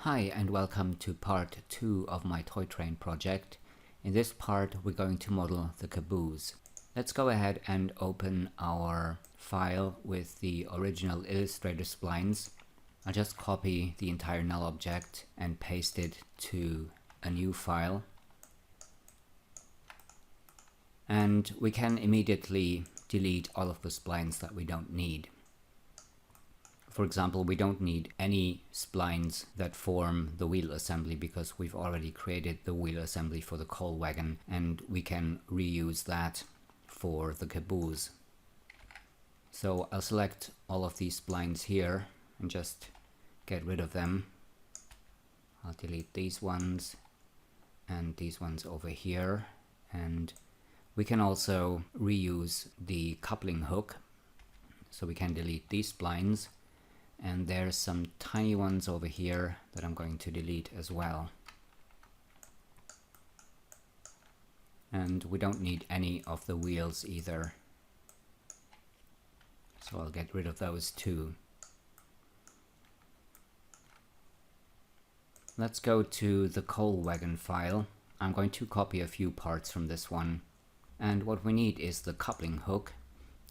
Hi and welcome to part 2 of my toy train project. In this part we're going to model the Caboose. Let's go ahead and open our file with the original Illustrator splines. I'll just copy the entire null object and paste it to a new file. And we can immediately delete all of the splines that we don't need. For example, we don't need any splines that form the wheel assembly because we've already created the wheel assembly for the coal wagon, and we can reuse that for the Caboose. So I'll select all of these splines here and just get rid of them. I'll delete these ones and these ones over here, and we can also reuse the coupling hook. So we can delete these splines. And there's some tiny ones over here that I'm going to delete as well. And we don't need any of the wheels either. So I'll get rid of those too. Let's go to the coal wagon file. I'm going to copy a few parts from this one. And what we need is the coupling hook.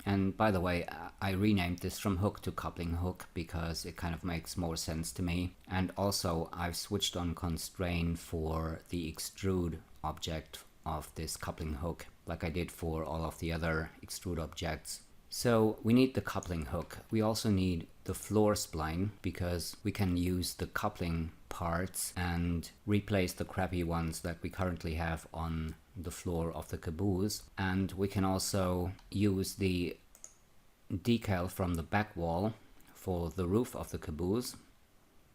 And by the way, I renamed this from hook to coupling hook because it kind of makes more sense to me. And also I've switched on constraint for the extrude object of this coupling hook, like I did for all of the other extrude objects. So we need the coupling hook. We also need the floor spline because we can use the coupling parts and replace the crappy ones that we currently have on the floor of the Caboose. And we can also use the decal from the back wall for the roof of the Caboose.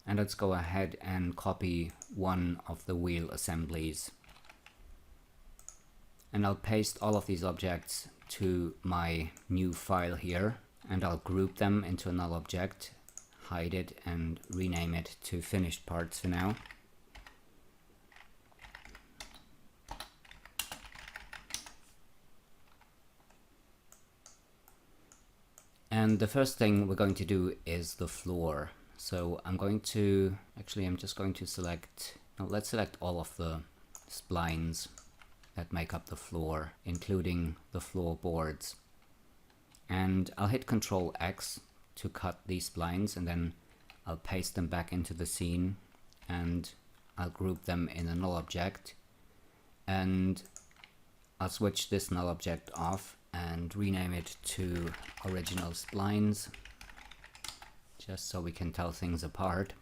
And let's go ahead and copy one of the wheel assemblies. And I'll paste all of these objects to my new file here, and I'll group them into a null object, hide it and rename it to finished parts for now. And the first thing we're going to do is the floor. So I'm just going to select, let's select all of the splines that make up the floor, including the floorboards. And I'll hit Ctrl X to cut these splines, and then I'll paste them back into the scene, and I'll group them in a null object. And I'll switch this null object off and rename it to original splines, just so we can tell things apart.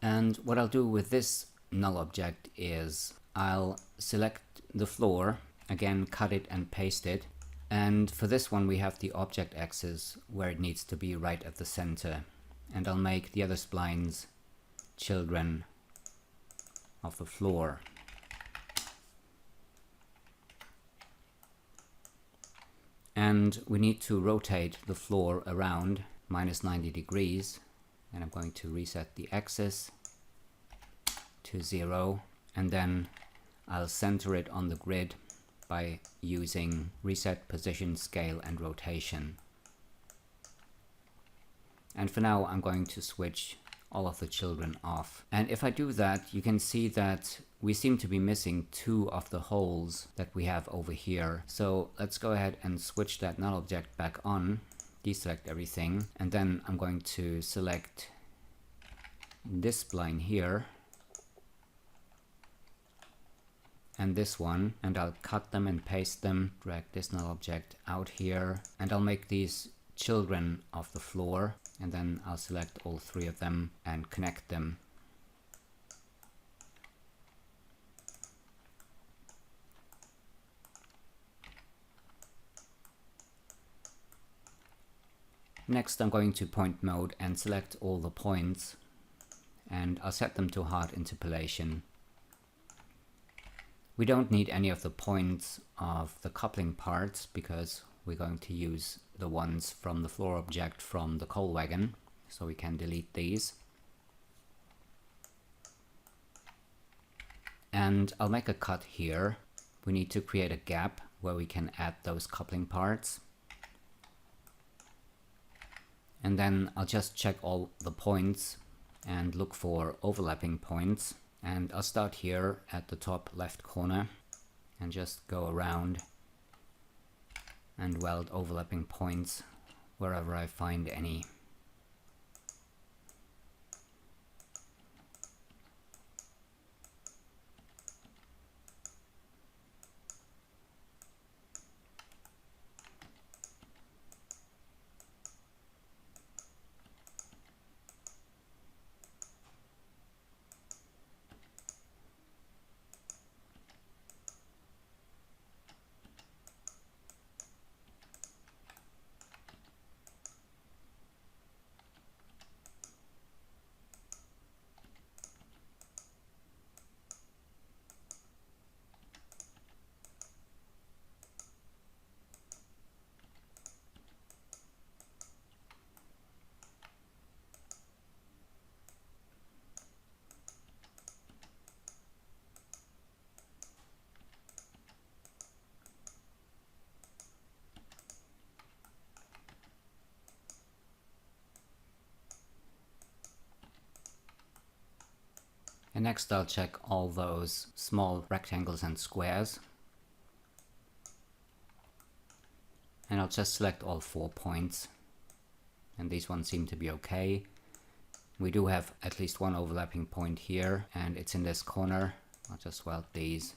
And what I'll do with this null object is I'll select the floor, again cut it and paste it, and for this one we have the object axis where it needs to be right at the center, and I'll make the other splines children of the floor. And we need to rotate the floor around -90 degrees, and I'm going to reset the axis to 0, and then I'll center it on the grid by using reset position, scale and rotation. And for now I'm going to switch all of the children off. And if I do that, you can see that we seem to be missing 2 of the holes that we have over here. So let's go ahead and switch that null object back on, deselect everything, and then I'm going to select this spline here and this one, and I'll cut them and paste them, drag this null object out here, and I'll make these children of the floor, and then I'll select all 3 of them and connect them. Next I'm going to point mode and select all the points, and I'll set them to hard interpolation. We don't need any of the points of the coupling parts because we're going to use the ones from the floor object from the coal wagon, so we can delete these. And I'll make a cut here. We need to create a gap where we can add those coupling parts. And then I'll just check all the points and look for overlapping points. And I'll start here at the top left corner and just go around and weld overlapping points wherever I find any. And next I'll check all those small rectangles and squares. And I'll just select all 4 points. And these ones seem to be okay. We do have at least one overlapping point here, and it's in this corner. I'll just weld these.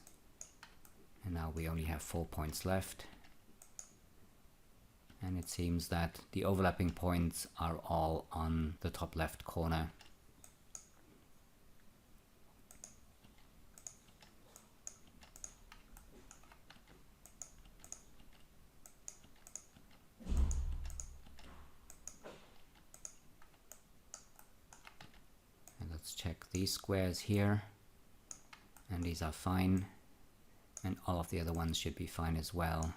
And now we only have 4 points left. And it seems that the overlapping points are all on the top left corner. Let's check these squares here, and these are fine, and all of the other ones should be fine as well.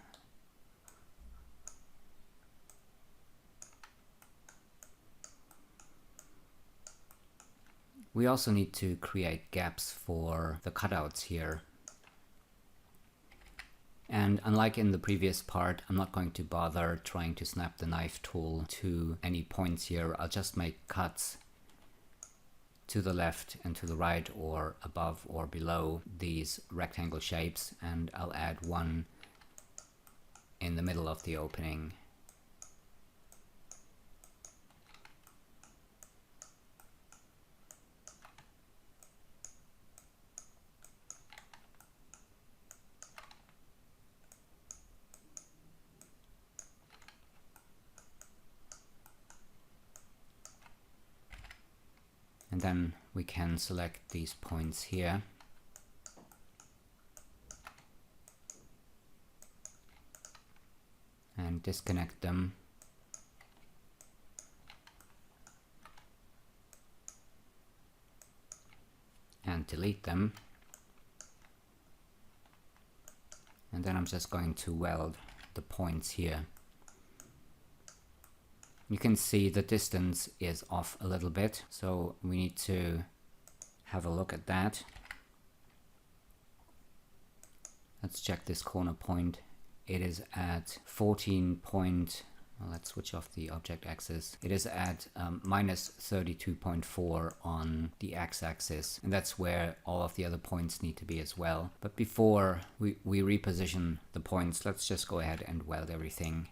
We also need to create gaps for the cutouts here. And unlike in the previous part, I'm not going to bother trying to snap the knife tool to any points here. I'll just make cuts to the left and to the right, or above or below these rectangle shapes, and I'll add one in the middle of the opening. And then we can select these points here. And disconnect them. And delete them. And then I'm just going to weld the points here. You can see the distance is off a little bit, so we need to have a look at that. Let's check this corner point. It is at 14 point, well, let's switch off the object axis. It is at minus 32.4 on the x-axis, and that's where all of the other points need to be as well. But before we reposition the points, let's just go ahead and weld everything.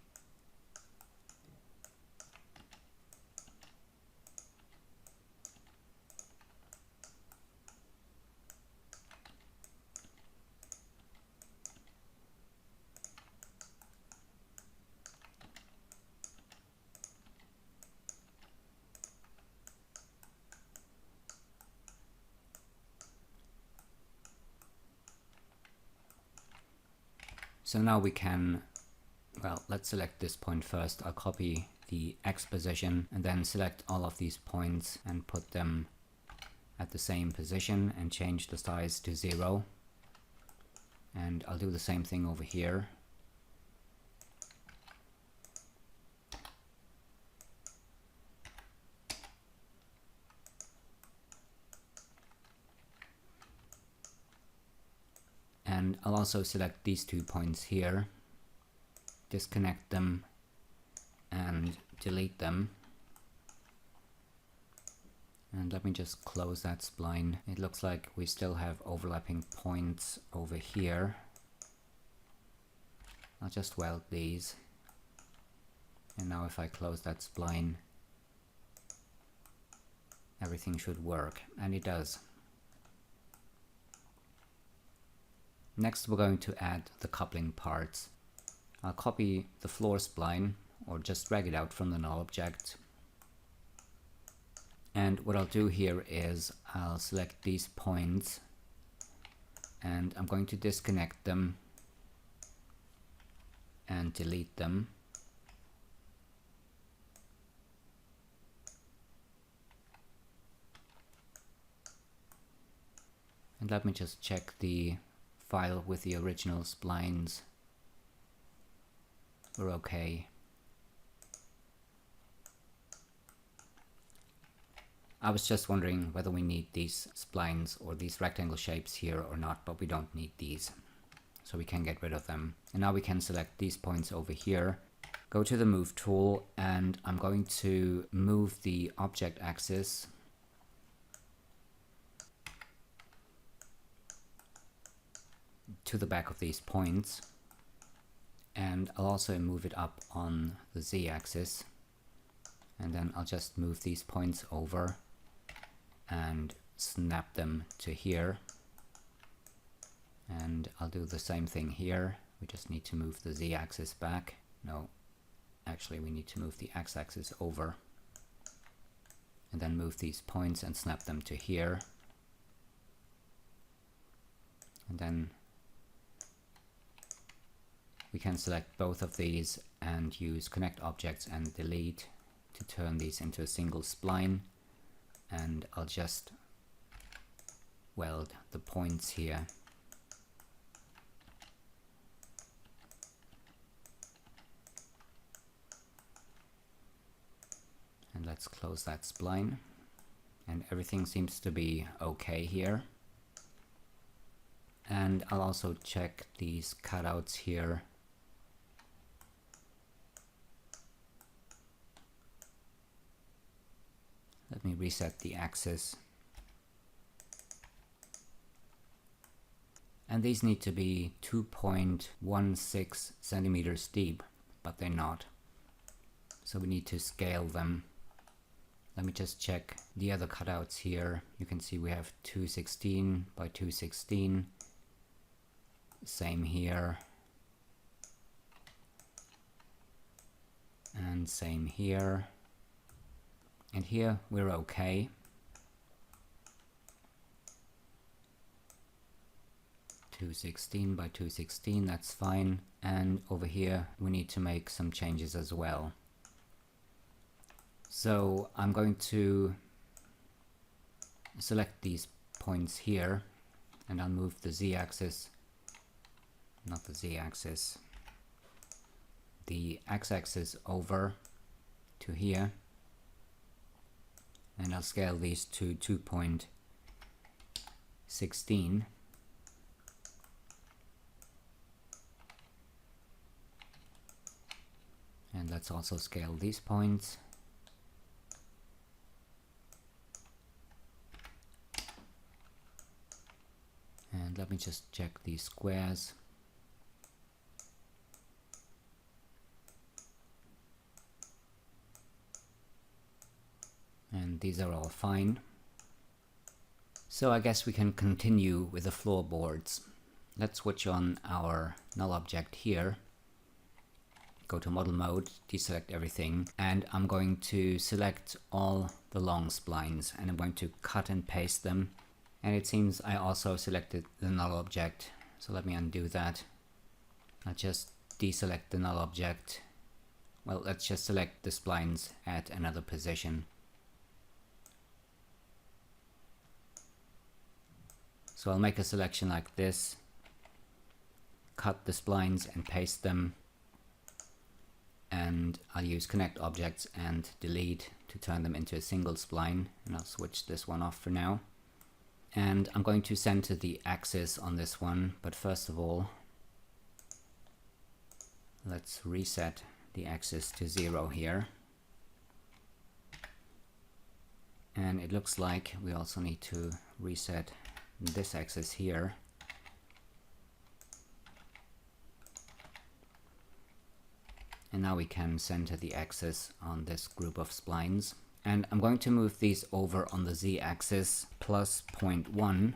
So now we can, well, let's select this point first. I'll copy the X position and then select all of these points and put them at the same position and change the size to 0. And I'll do the same thing over here. And I'll also select these 2 points here, disconnect them and delete them. And let me just close that spline. It looks like we still have overlapping points over here. I'll just weld these. And now if I close that spline, everything should work, and it does. Next we're going to add the coupling parts. I'll copy the floor spline, or just drag it out from the null object. And what I'll do here is I'll select these points and I'm going to disconnect them and delete them. And let me just check the file with the original splines. We're okay. I was just wondering whether we need these splines or these rectangle shapes here or not, but we don't need these, so we can get rid of them. And now we can select these points over here, go to the move tool, and I'm going to move the object axis to the back of these points, and I'll also move it up on the z-axis, and then I'll just move these points over and snap them to here, and I'll do the same thing here. We just need to move the z-axis back. No, actually we need to move the x-axis over, and then move these points and snap them to here, and then we can select both of these and use connect objects and delete to turn these into a single spline. And I'll just weld the points here. And let's close that spline. And everything seems to be okay here. And I'll also check these cutouts here. Let me reset the axis. And these need to be 2.16 centimeters deep, but they're not. So we need to scale them. Let me just check the other cutouts here. You can see we have 216 by 216. Same here. And same here. And here we're okay. 216 by 216, that's fine. And over here we need to make some changes as well. So I'm going to select these points here, and I'll move the z-axis, not the z-axis, the x-axis over to here. And I'll scale these to 2.16. And let's also scale these points. And let me just check these squares. And these are all fine. So I guess we can continue with the floorboards. Let's switch on our null object here. Go to model mode, deselect everything, and I'm going to select all the long splines, and I'm going to cut and paste them. And it seems I also selected the null object, so let me undo that. I'll just deselect the null object. Well, let's just select the splines at another position. So I'll make a selection like this, cut the splines and paste them, and I'll use connect objects and delete to turn them into a single spline, and I'll switch this one off for now. And I'm going to center the axis on this one, but first of all, let's reset the axis to 0 here. And it looks like we also need to reset this axis here. And now we can center the axis on this group of splines. And I'm going to move these over on the z-axis plus 0.1.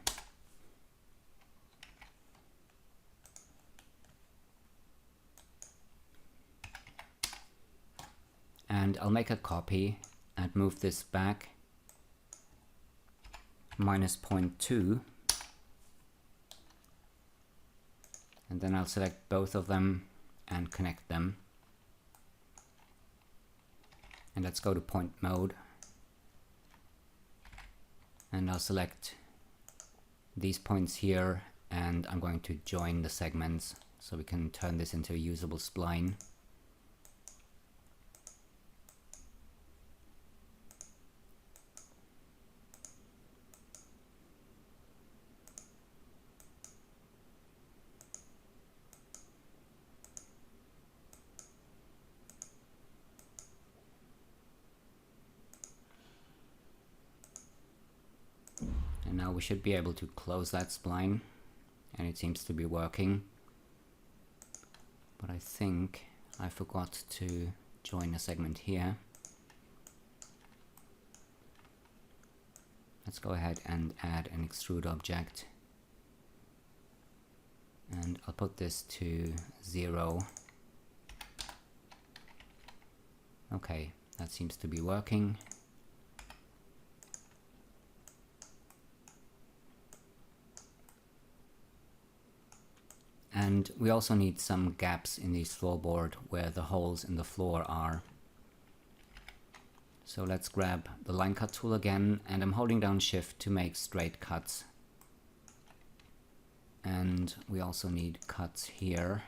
And I'll make a copy and move this back minus 0.2. And then I'll select both of them and connect them. And let's go to point mode. And I'll select these points here, and I'm going to join the segments so we can turn this into a usable spline. And now we should be able to close that spline, and it seems to be working. But I think I forgot to join a segment here. Let's go ahead and add an extrude object. And I'll put this to 0. Okay, that seems to be working. And we also need some gaps in this floorboard where the holes in the floor are. So let's grab the line cut tool again, and I'm holding down Shift to make straight cuts. And we also need cuts here.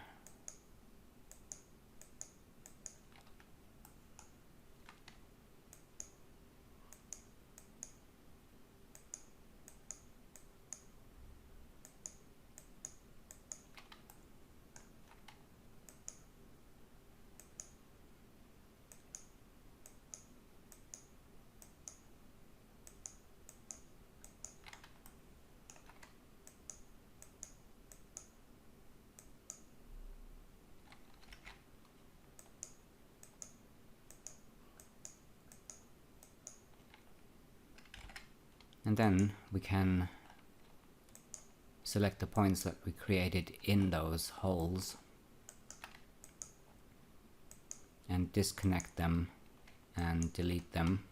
And then we can select the points that we created in those holes and disconnect them and delete them.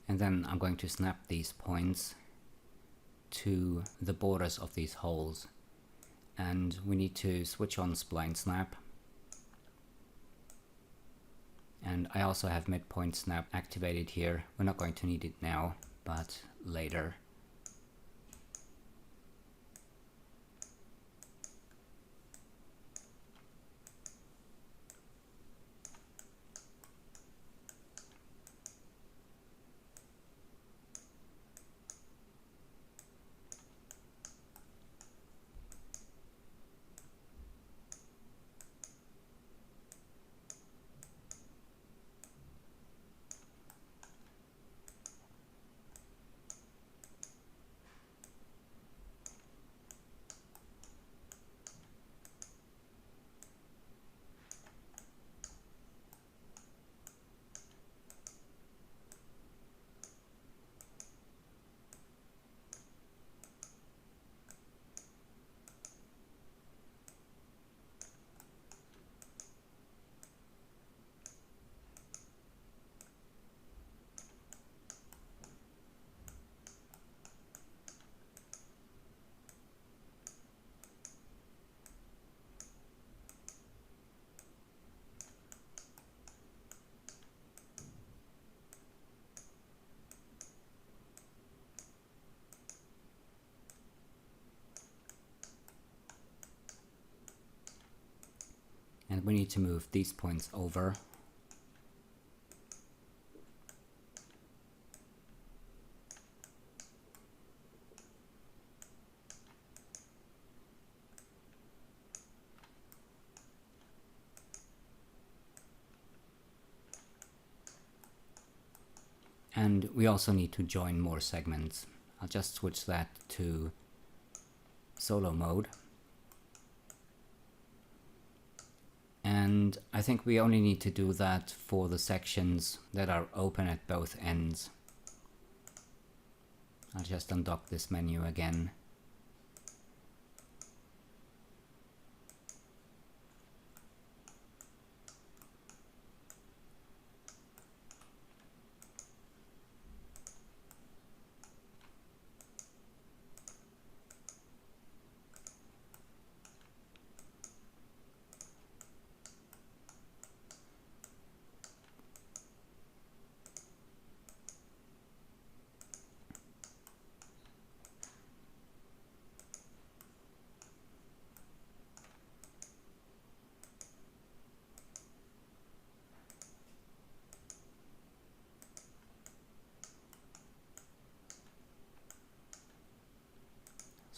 And then I'm going to snap these points to the borders of these holes. And we need to switch on spline snap. And I also have midpoint snap activated here. We're not going to need it now, but later. And we need to move these points over. And we also need to join more segments. I'll just switch that to solo mode. And I think we only need to do that for the sections that are open at both ends. I'll just undock this menu again.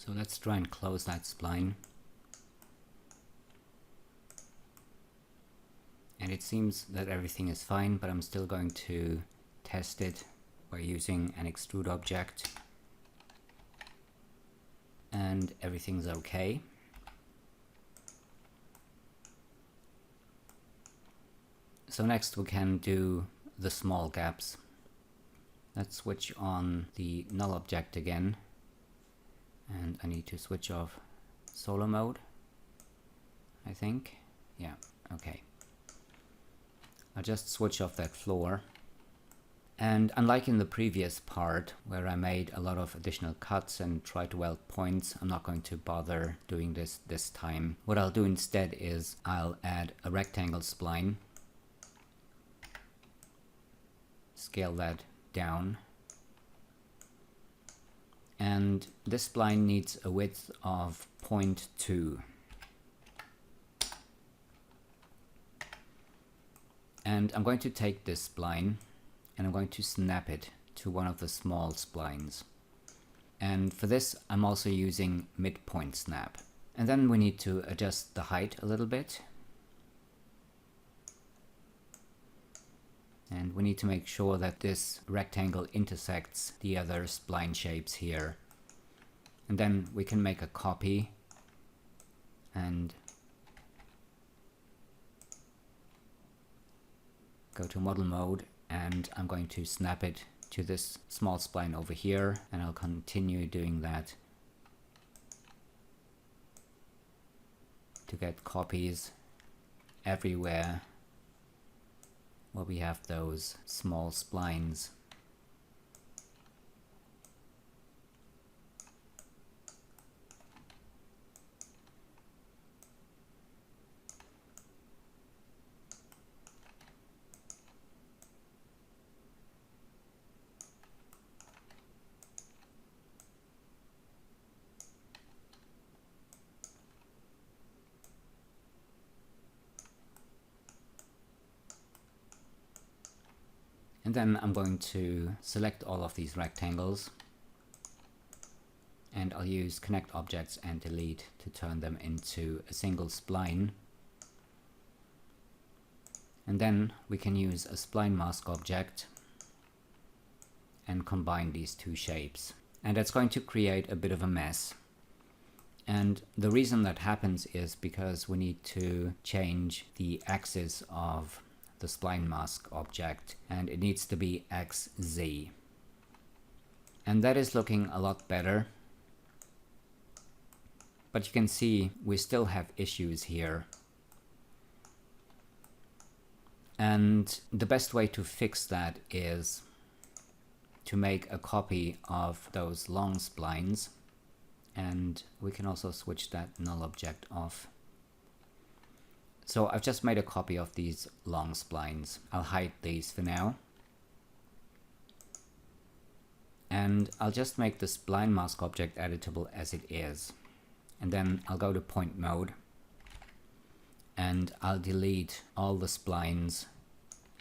So let's try and close that spline. And it seems that everything is fine, but I'm still going to test it by using an extrude object. And everything's okay. So next we can do the small gaps. Let's switch on the null object again. And I need to switch off solo mode, I think. Yeah, okay. I'll just switch off that floor. And unlike in the previous part, where I made a lot of additional cuts and tried to weld points, I'm not going to bother doing this time. What I'll do instead is I'll add a rectangle spline, scale that down, and this spline needs a width of 0.2. And I'm going to take this spline and I'm going to snap it to one of the small splines. And for this I'm also using midpoint snap. And then we need to adjust the height a little bit. And we need to make sure that this rectangle intersects the other spline shapes here. And then we can make a copy and go to model mode, and I'm going to snap it to this small spline over here, and I'll continue doing that to get copies everywhere where we have those small splines. And then I'm going to select all of these rectangles, and I'll use connect objects and delete to turn them into a single spline. And then we can use a spline mask object and combine these two shapes. And that's going to create a bit of a mess. And the reason that happens is because we need to change the axis of the spline mask object, and it needs to be XZ. And that is looking a lot better. But you can see we still have issues here. And the best way to fix that is to make a copy of those long splines. And we can also switch that null object off. So I've just made a copy of these long splines. I'll hide these for now. And I'll just make the spline mask object editable as it is. And then I'll go to point mode. and I'll delete all the splines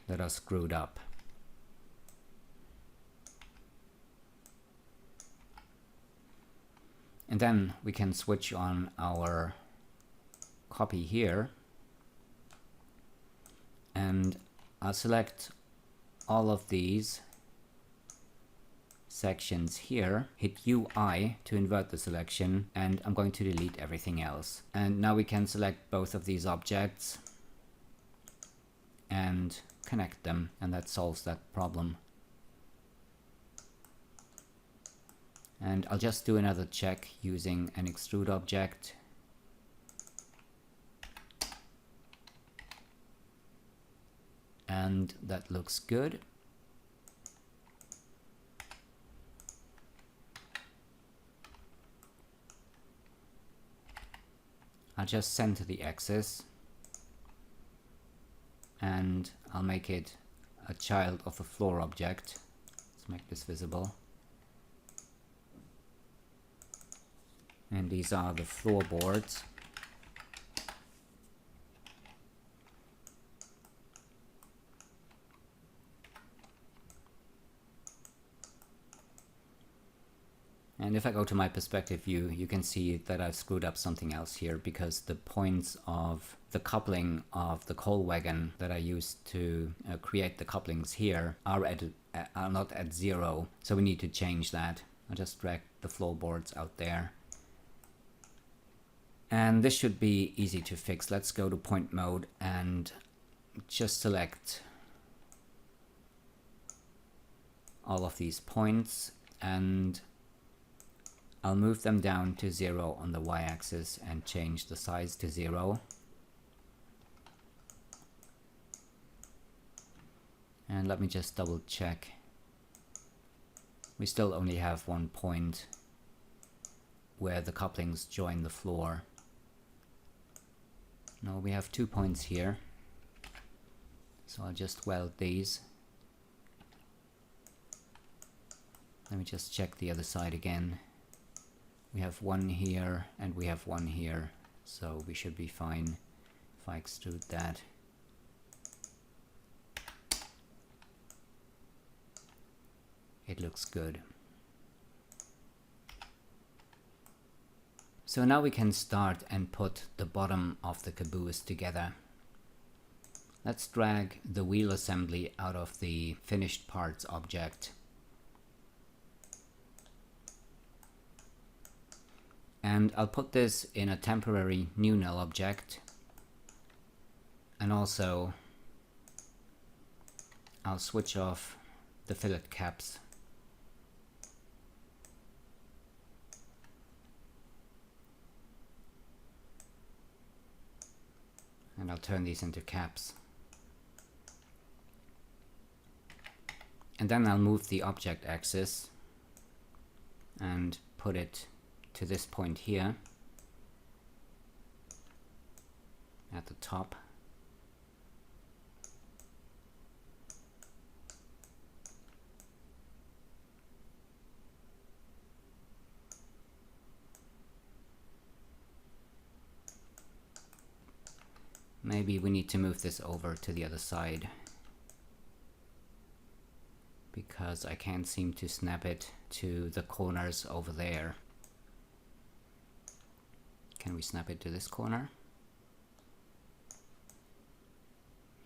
that are screwed up. And then we can switch on our copy here, and I'll select all of these sections here, hit UI to invert the selection, and I'm going to delete everything else. And now we can select both of these objects and connect them, and that solves that problem. And I'll just do another check using an extrude object. And that looks good. I'll just center the axis, and I'll make it a child of the floor object. Let's make this visible. And these are the floorboards. And if I go to my perspective view, you can see that I've screwed up something else here, because the points of the coupling of the coal wagon that I used to create the couplings here are not at 0. So we need to change that. I'll just drag the floorboards out there. And this should be easy to fix. Let's go to point mode and just select all of these points, and I'll move them down to 0 on the y-axis and change the size to 0. And let me just double check. We still only have one point where the couplings join the floor. No, we have 2 points here. So I'll just weld these. Let me just check the other side again. We have one here and we have one here, so we should be fine if I extrude that. It looks good. So now we can start and put the bottom of the caboose together. Let's drag the wheel assembly out of the finished parts object. And I'll put this in a temporary new null object, and also I'll switch off the fillet caps. And I'll turn these into caps. And then I'll move the object axis and put it to this point here at the top. Maybe we need to move this over to the other side, because I can't seem to snap it to the corners over there. Can we snap it to this corner?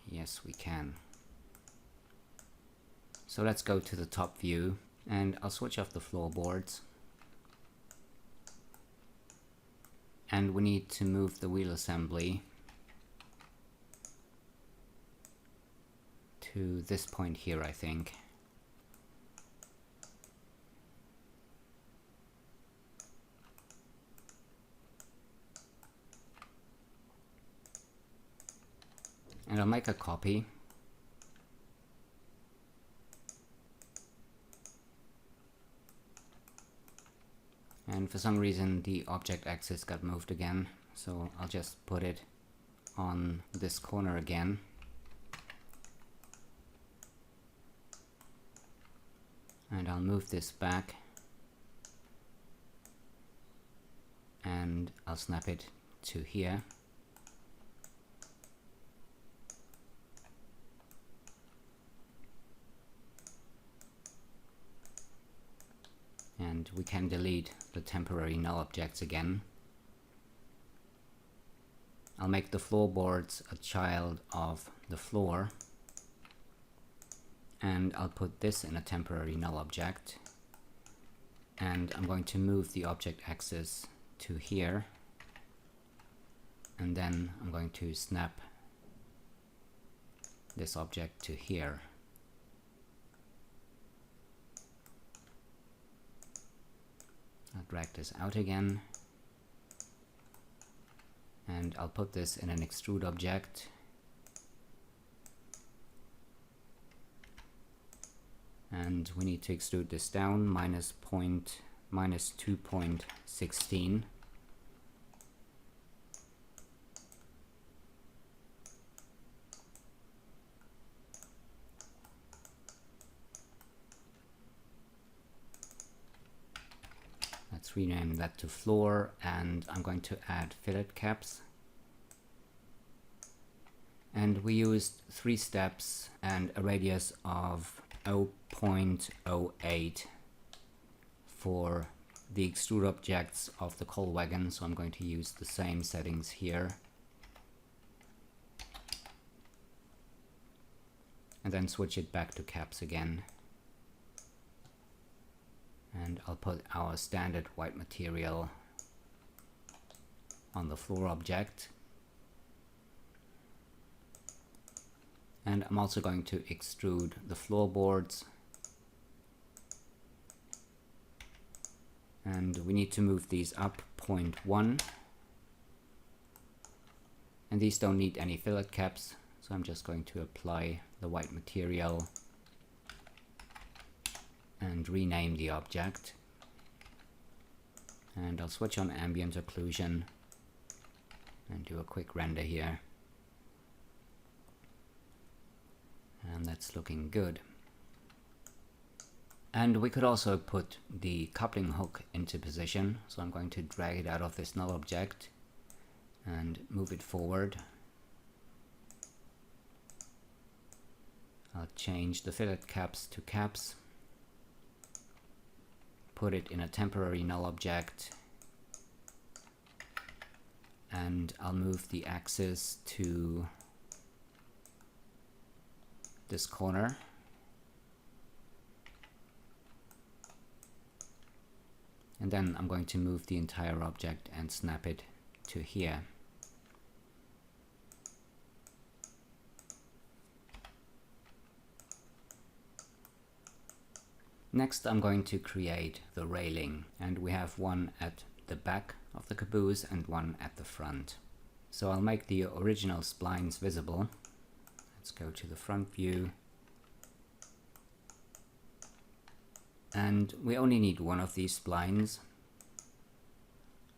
Yes, we can. So let's go to the top view, and I'll switch off the floorboards. And we need to move the wheel assembly to this point here, I think. And I'll make a copy. And for some reason the object axis got moved again, so I'll just put it on this corner again. And I'll move this back, and I'll snap it to here. and we can delete the temporary null objects again. I'll make the floorboards a child of the floor, and I'll put this in a temporary null object, and I'm going to move the object axis to here, and then I'm going to snap this object to here. I'll drag this out again, and I'll put this in an extrude object, and we need to extrude this down minus 2.16. Let's rename that to floor, and I'm going to add fillet caps. And we used 3 steps and a radius of 0.08 for the extrude objects of the coal wagon, so I'm going to use the same settings here. And then switch it back to caps again. And I'll put our standard white material on the floor object. And I'm also going to extrude the floorboards. And we need to move these up 0.1. And these don't need any fillet caps, so I'm just going to apply the white material and rename the object. And I'll switch on ambient occlusion and do a quick render here. And that's looking good. And we could also put the coupling hook into position, so I'm going to drag it out of this null object and move it forward. I'll change the fillet caps to caps, put it in a temporary null object, and I'll move the axis to this corner. And then I'm going to move the entire object and snap it to here. Next I'm going to create the railing, and we have one at the back of the caboose and one at the front. So I'll make the original splines visible. Let's go to the front view. And we only need one of these splines.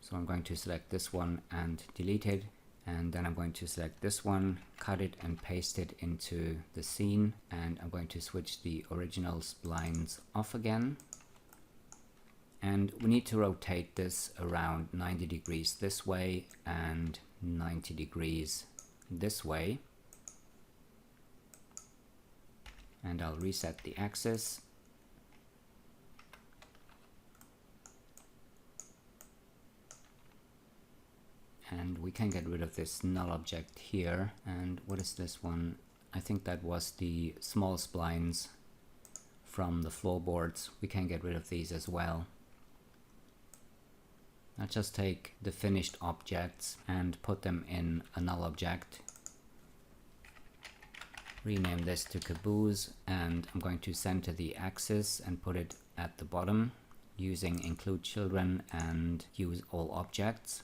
So I'm going to select this one and delete it. And then I'm going to select this one, cut it and paste it into the scene. And I'm going to switch the original splines off again. And we need to rotate this around 90 degrees this way and 90 degrees this way. And I'll reset the axis. And we can get rid of this null object here. And what is this one? I think that was the small splines from the floorboards. We can get rid of these as well. I'll just take the finished objects and put them in a null object. Rename this to Caboose, and I'm going to center the axis and put it at the bottom using include children and use all objects.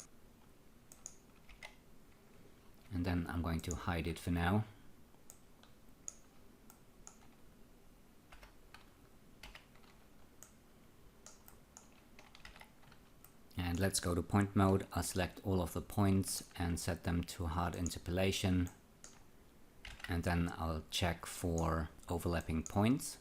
And then I'm going to hide it for now. And let's go to point mode. I'll select all of the points and set them to hard interpolation. And then I'll check for overlapping points.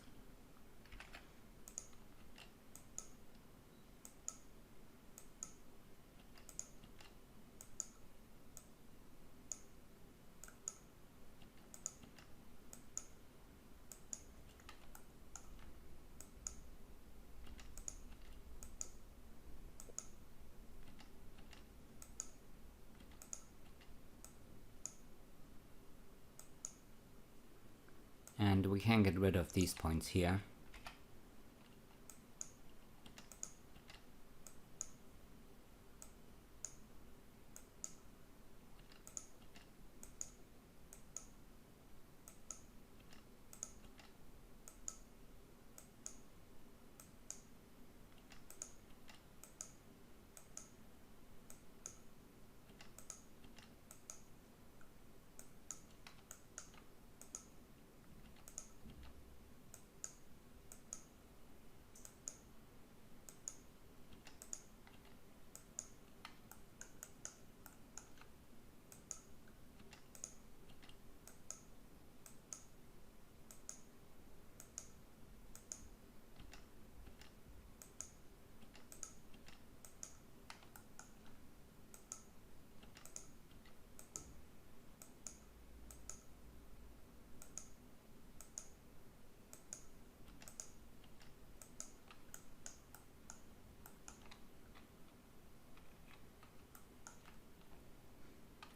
And we can get rid of these points here.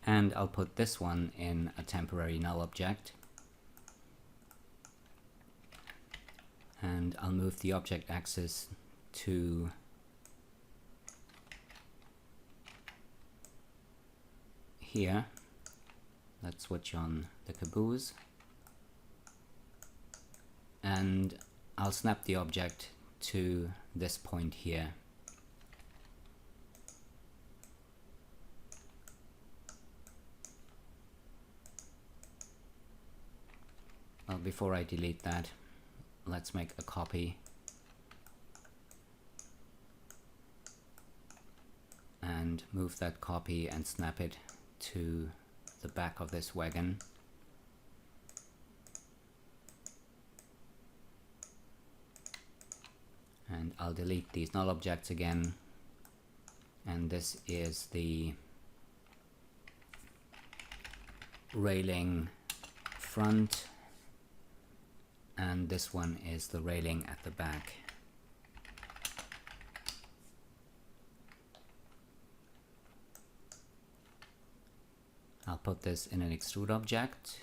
And I'll put this one in a temporary null object. And I'll move the object axis to here. Let's switch on the Caboose. And I'll snap the object to this point here. Well, before I delete that, let's make a copy and move that copy and snap it to the back of this wagon. And I'll delete these null objects again, and this is the railing front, and this one is the railing at the back. I'll put this in an extrude object.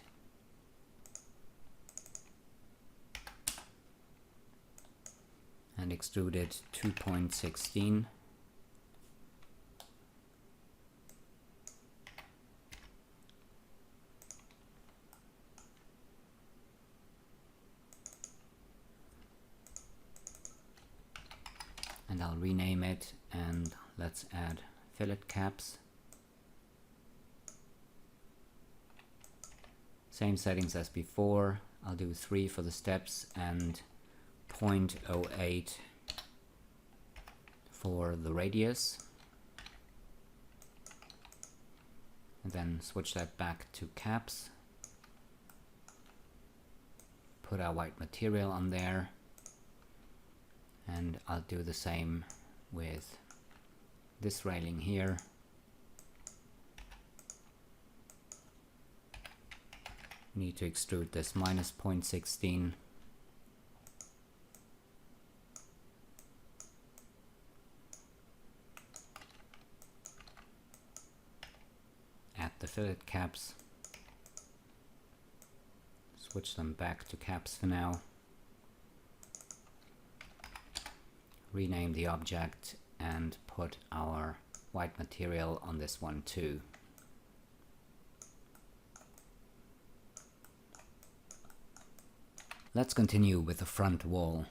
And extrude it 2.16. And I'll rename it, and let's add fillet caps. Same settings as before. I'll do 3 for the steps and 0.08 for the radius. And then switch that back to caps. Put our white material on there. And I'll do the same with this railing here. Need to extrude this minus 0.16. Add the fillet caps. Switch them back to caps for now. Rename the object and put our white material on this one too. Let's continue with the front wall.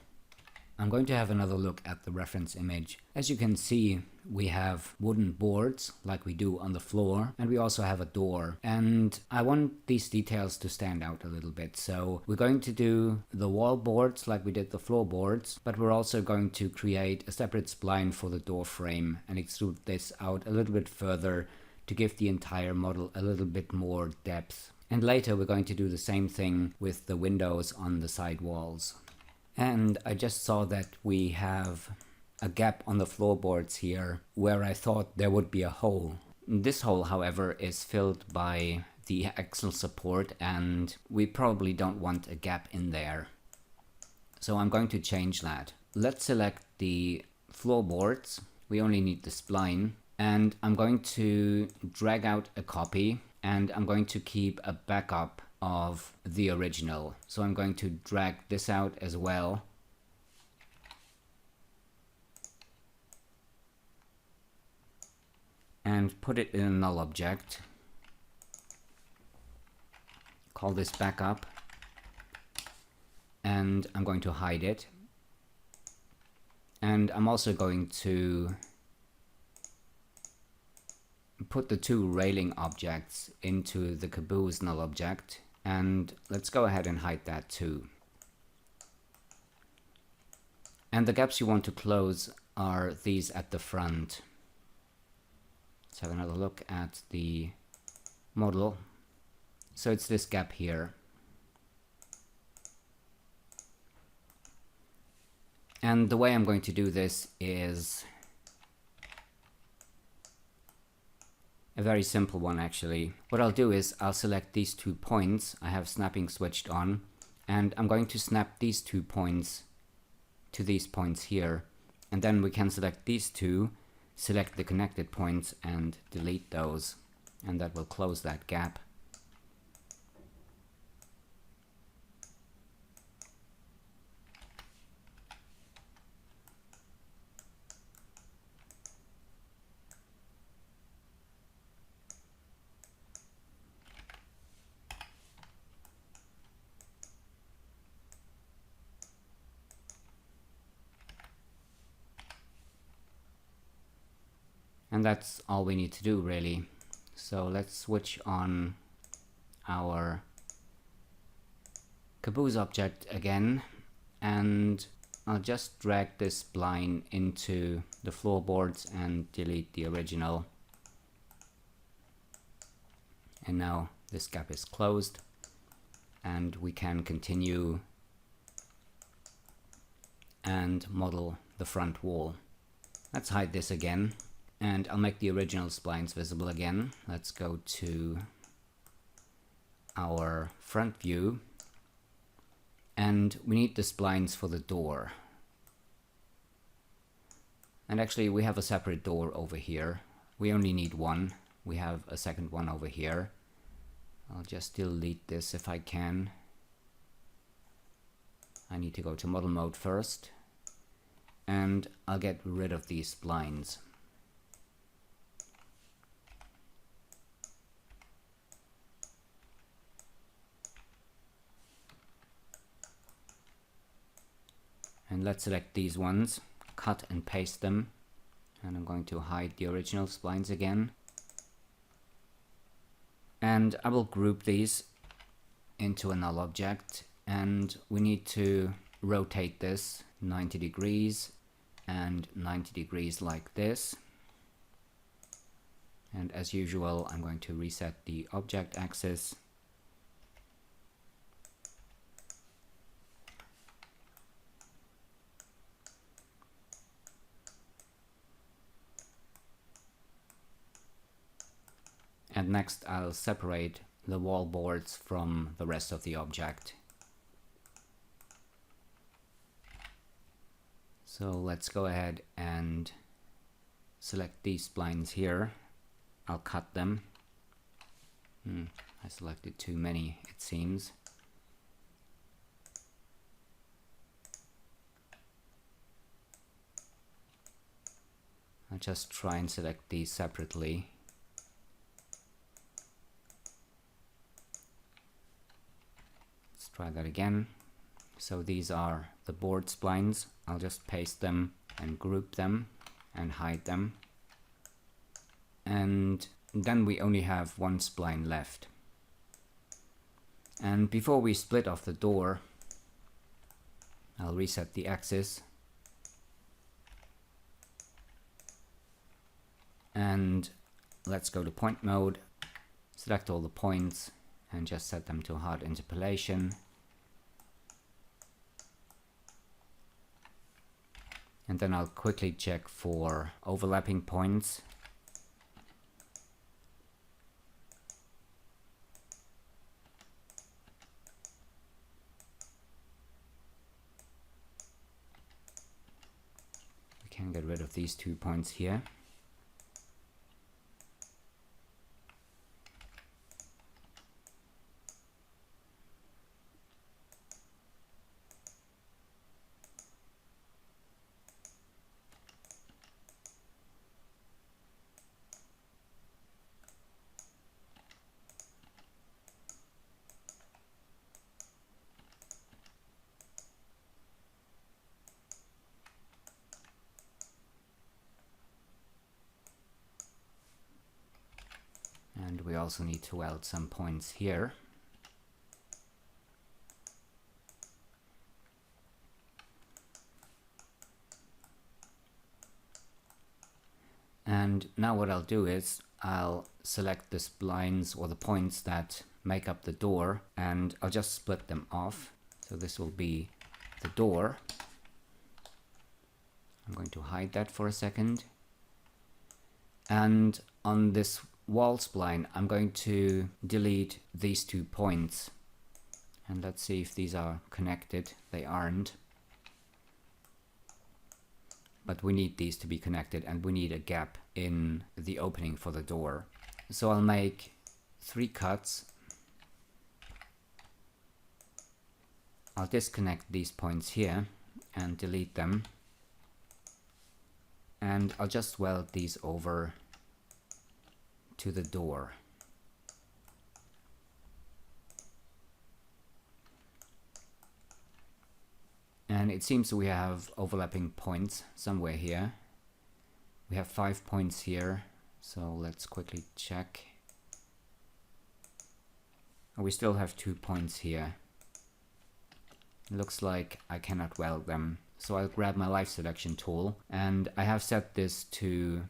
I'm going to have another look at the reference image. As you can see, we have wooden boards like we do on the floor, and we also have a door. And I want these details to stand out a little bit. So we're going to do the wall boards like we did the floorboards, but we're also going to create a separate spline for the door frame and extrude this out a little bit further to give the entire model a little bit more depth. And later we're going to do the same thing with the windows on the side walls. And I just saw that we have a gap on the floorboards here where I thought there would be a hole. This hole, however, is filled by the axle support, and we probably don't want a gap in there. So I'm going to change that. Let's select the floorboards. We only need the spline. And I'm going to drag out a copy, and I'm going to keep a backup of the original. So I'm going to drag this out as well. And put it in a null object. Call this backup. And I'm going to hide it. And I'm also going to put the two railing objects into the Caboose null object. And let's go ahead and hide that too. And the gaps you want to close are these at the front. Let's have another look at the model. So it's this gap here. And the way I'm going to do this is a very simple one actually. What I'll do is I'll select these 2 points. I have snapping switched on, and I'm going to snap these 2 points to these points here. And then we can select these two, select the connected points and delete those. And that will close that gap. And that's all we need to do really. So let's switch on our Caboose object again, and I'll just drag this spline into the floorboards and delete the original. And now this gap is closed and we can continue and model the front wall. Let's hide this again. And I'll make the original splines visible again. Let's go to our front view. And we need the splines for the door. And actually we have a separate door over here. We only need one. We have a second one over here. I'll just delete this if I can. I need to go to model mode first. And I'll get rid of these splines. And let's select these ones, cut and paste them. And I'm going to hide the original splines again. And I will group these into a null object. And we need to rotate this 90 degrees and 90 degrees like this. And as usual, I'm going to reset the object axis. And next I'll separate the wall boards from the rest of the object. So let's go ahead and select these splines here. I'll cut them. I selected too many, it seems. I'll just try and select these separately. Try that again. So these are the board splines. I'll just paste them and group them and hide them. And then we only have one spline left. And before we split off the door, I'll reset the axis. And let's go to point mode, select all the points and just set them to hard interpolation. And then I'll quickly check for overlapping points. We can get rid of these 2 points here. we also need to weld some points here. And now what I'll do is I'll select the splines or the points that make up the door, and I'll just split them off. So this will be the door. I'm going to hide that for a second. And on this wall spline, I'm going to delete these 2 points. And let's see if these are connected. They aren't. But we need these to be connected, and we need a gap in the opening for the door. So I'll make 3 cuts. I'll disconnect these points here and delete them. And I'll just weld these over to the door. And it seems we have overlapping points somewhere here. We have 5 points here, so let's quickly check. We still have 2 points here. It looks like I cannot weld them. So I'll grab my live selection tool, and I have set this to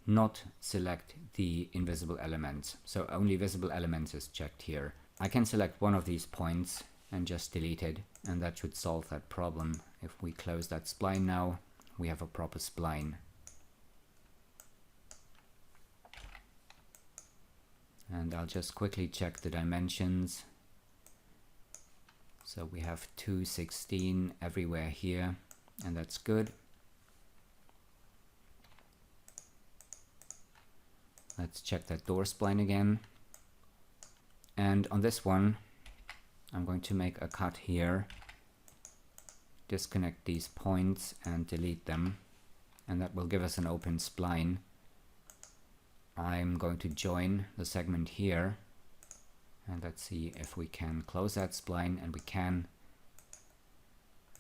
not select the invisible elements. So only visible elements is checked here. I can select one of these points and just delete it, and that should solve that problem. If we close that spline now, we have a proper spline. And I'll just quickly check the dimensions. So we have 216 everywhere here, and that's good. Let's check that door spline again. And on this one, I'm going to make a cut here, disconnect these points and delete them, and that will give us an open spline. I'm going to join the segment here, and let's see if we can close that spline, and we can.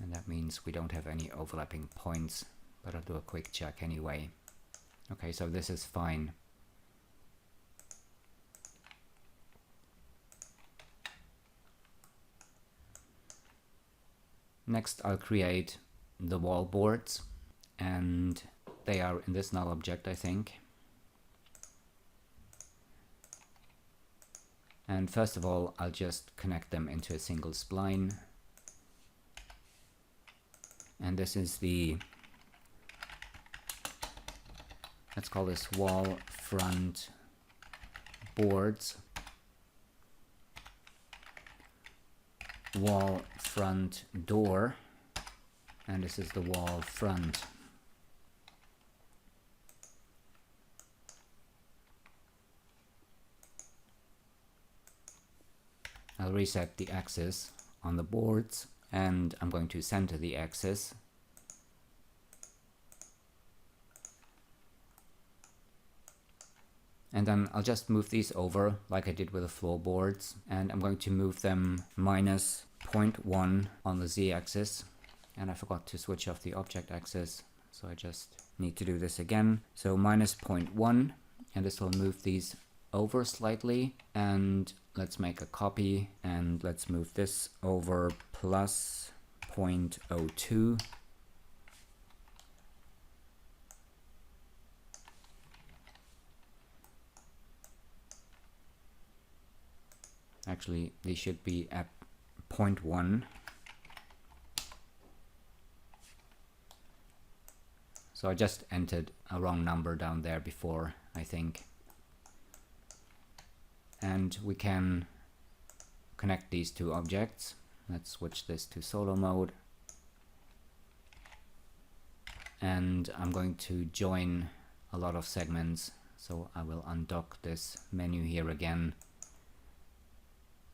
And that means we don't have any overlapping points, but I'll do a quick check anyway. Okay, so this is fine. Next, I'll create the wall boards, and they are in this null object, I think. And first of all, I'll just connect them into a single spline. And this is the, let's call this wall front boards. Wall front door, and this is the wall front. I'll reset the axis on the boards, and I'm going to center the axis. And then I'll just move these over like I did with the floorboards, and I'm going to move them minus 0.1 on the z-axis. And I forgot to switch off the object axis, so I just need to do this again. So minus 0.1, and this will move these over slightly. And let's make a copy, and let's move this over plus 0.02. Actually, they should be at 0.1. So I just entered a wrong number down there before, I think. And we can connect these 2 objects. Let's switch this to solo mode. And I'm going to join a lot of segments. So I will undock this menu here again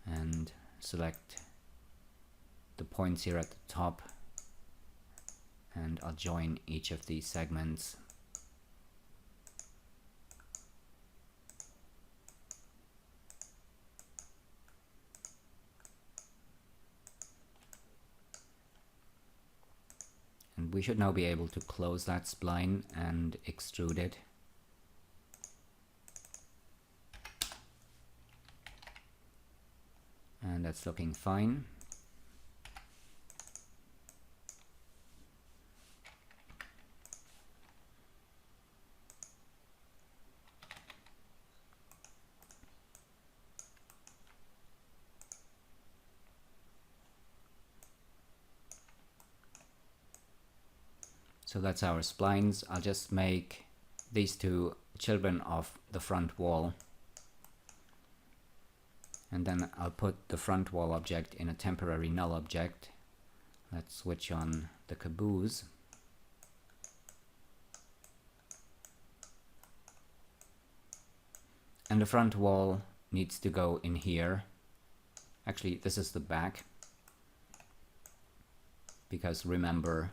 and select the points here at the top, and I'll join each of these segments. And we should now be able to close that spline and extrude it. that's looking fine. So that's our splines. I'll just make these two children of the front wall. And then I'll put the front wall object in a temporary null object. Let's switch on the Caboose. And the front wall needs to go in here. Actually, this is the back. Because remember,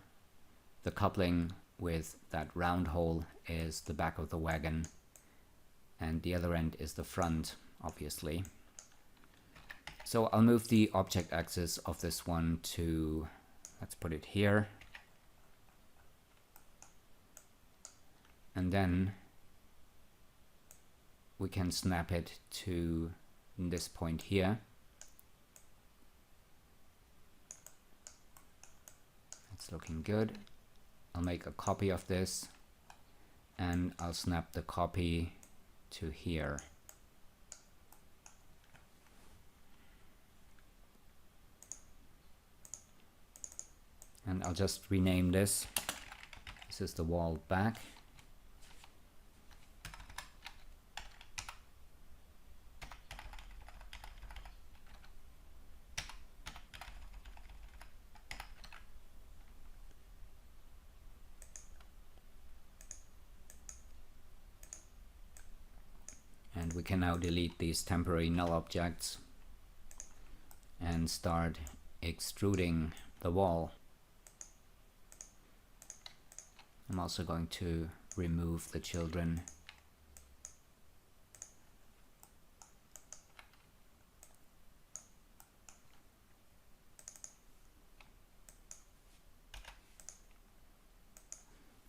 the coupling with that round hole is the back of the wagon, and the other end is the front, obviously. So I'll move the object axis of this one to, let's put it here. And then we can snap it to this point here. That's looking good. I'll make a copy of this and I'll snap the copy to here. And I'll just rename this. This is the wall back. And we can now delete these temporary null objects and start extruding the wall. I'm also going to remove the children.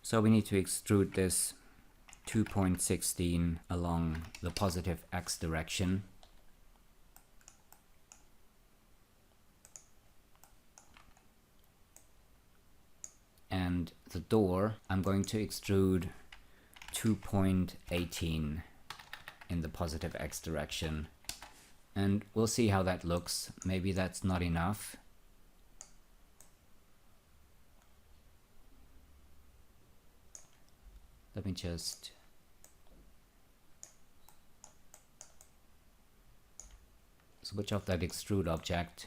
So we need to extrude this 2.16 along the positive x direction. And the door, I'm going to extrude 2.18 in the positive x direction. And we'll see how that looks. Maybe that's not enough. Let me just switch off that extrude object,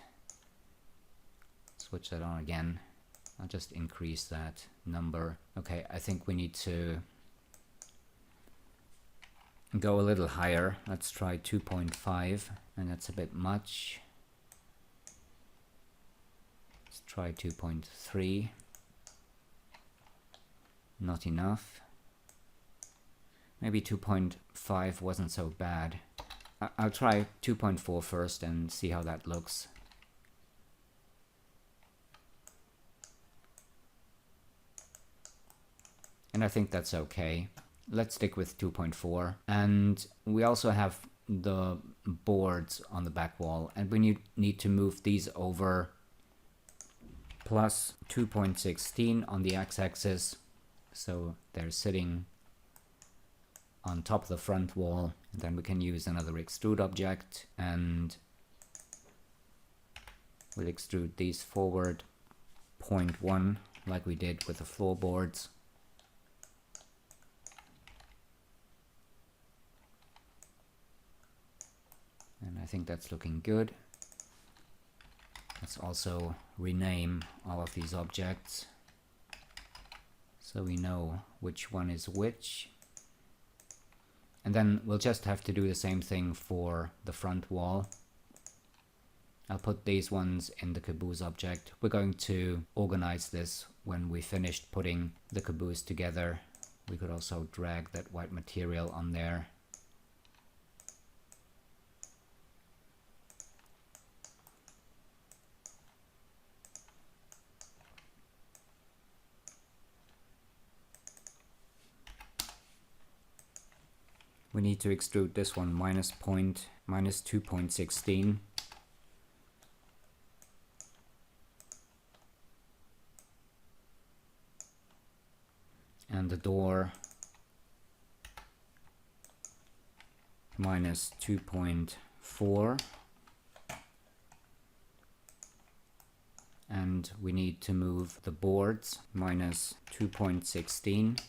switch that on again. I'll just increase that number. Okay, I think we need to go a little higher. Let's try 2.5, and that's a bit much. Let's try 2.3. Not enough. Maybe 2.5 wasn't so bad. I'll try 2.4 first and see how that looks. And I think that's okay. Let's stick with 2.4. And we also have the boards on the back wall, and we need to move these over plus 2.16 on the x-axis. So they're sitting on top of the front wall. And then we can use another extrude object, and we'll extrude these forward 0.1 like we did with the floorboards. And I think that's looking good. Let's also rename all of these objects so we know which one is which. And then we'll just have to do the same thing for the front wall. I'll put these ones in the Caboose object. We're going to organize this when we finished putting the Caboose together. We could also drag that white material on there. We need to extrude this one minus 2.16. and the door minus 2.4, and we need to move the boards minus 2.16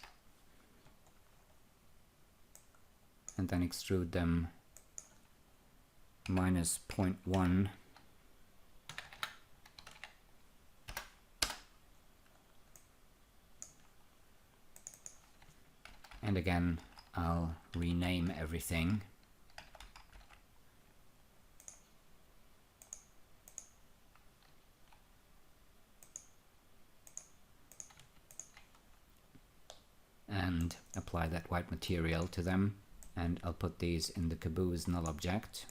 and then extrude them minus 0.1. And again, I'll rename everything. And apply that white material to them. And I'll put these in the Caboose null object.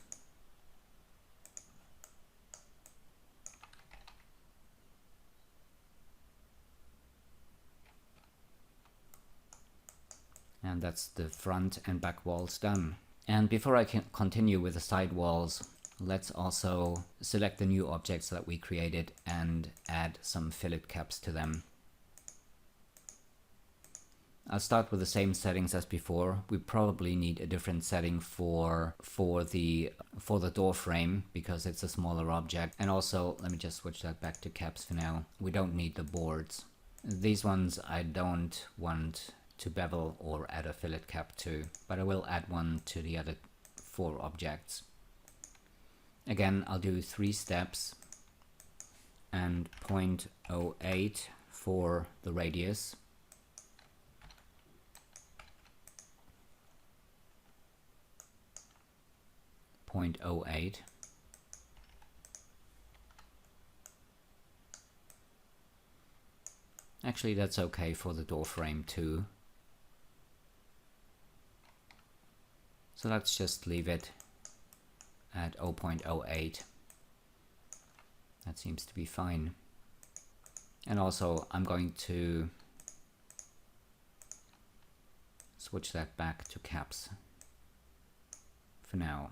And that's the front and back walls done. And before I can continue with the side walls, let's also select the new objects that we created and add some fillet caps to them. I'll start with the same settings as before. We probably need a different setting for the door frame because it's a smaller object. And also, let me just switch that back to caps for now. We don't need the boards. These ones I don't want to bevel or add a fillet cap to, but I will add one to the other 4 objects. Again, I'll do 3 steps and 0.08 for the radius. .08. Actually, that's okay for the door frame too. So let's just leave it at 0.08. That seems to be fine. And also, I'm going to switch that back to caps for now.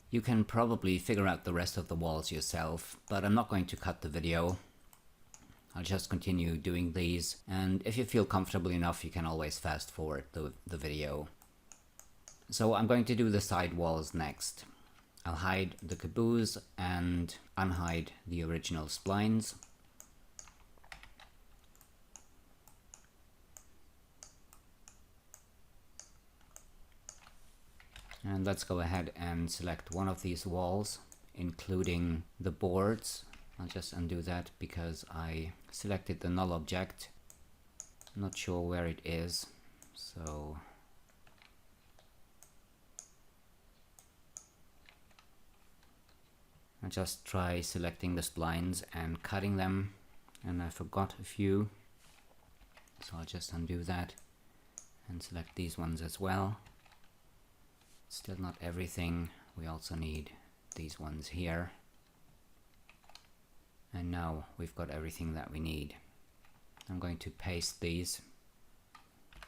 You can probably figure out the rest of the walls yourself, but I'm not going to cut the video. I'll just continue doing these, and if you feel comfortable enough, you can always fast forward the video. So I'm going to do the side walls next. I'll hide the caboose and unhide the original splines. And let's go ahead and select one of these walls, including the boards. I'll just undo that because I selected the null object. I'm not sure where it is, so I'll just try selecting the splines and cutting them, and I forgot a few, so I'll just undo that and select these ones as well. Still not everything. We also need these ones here. And now we've got everything that we need. I'm going to paste these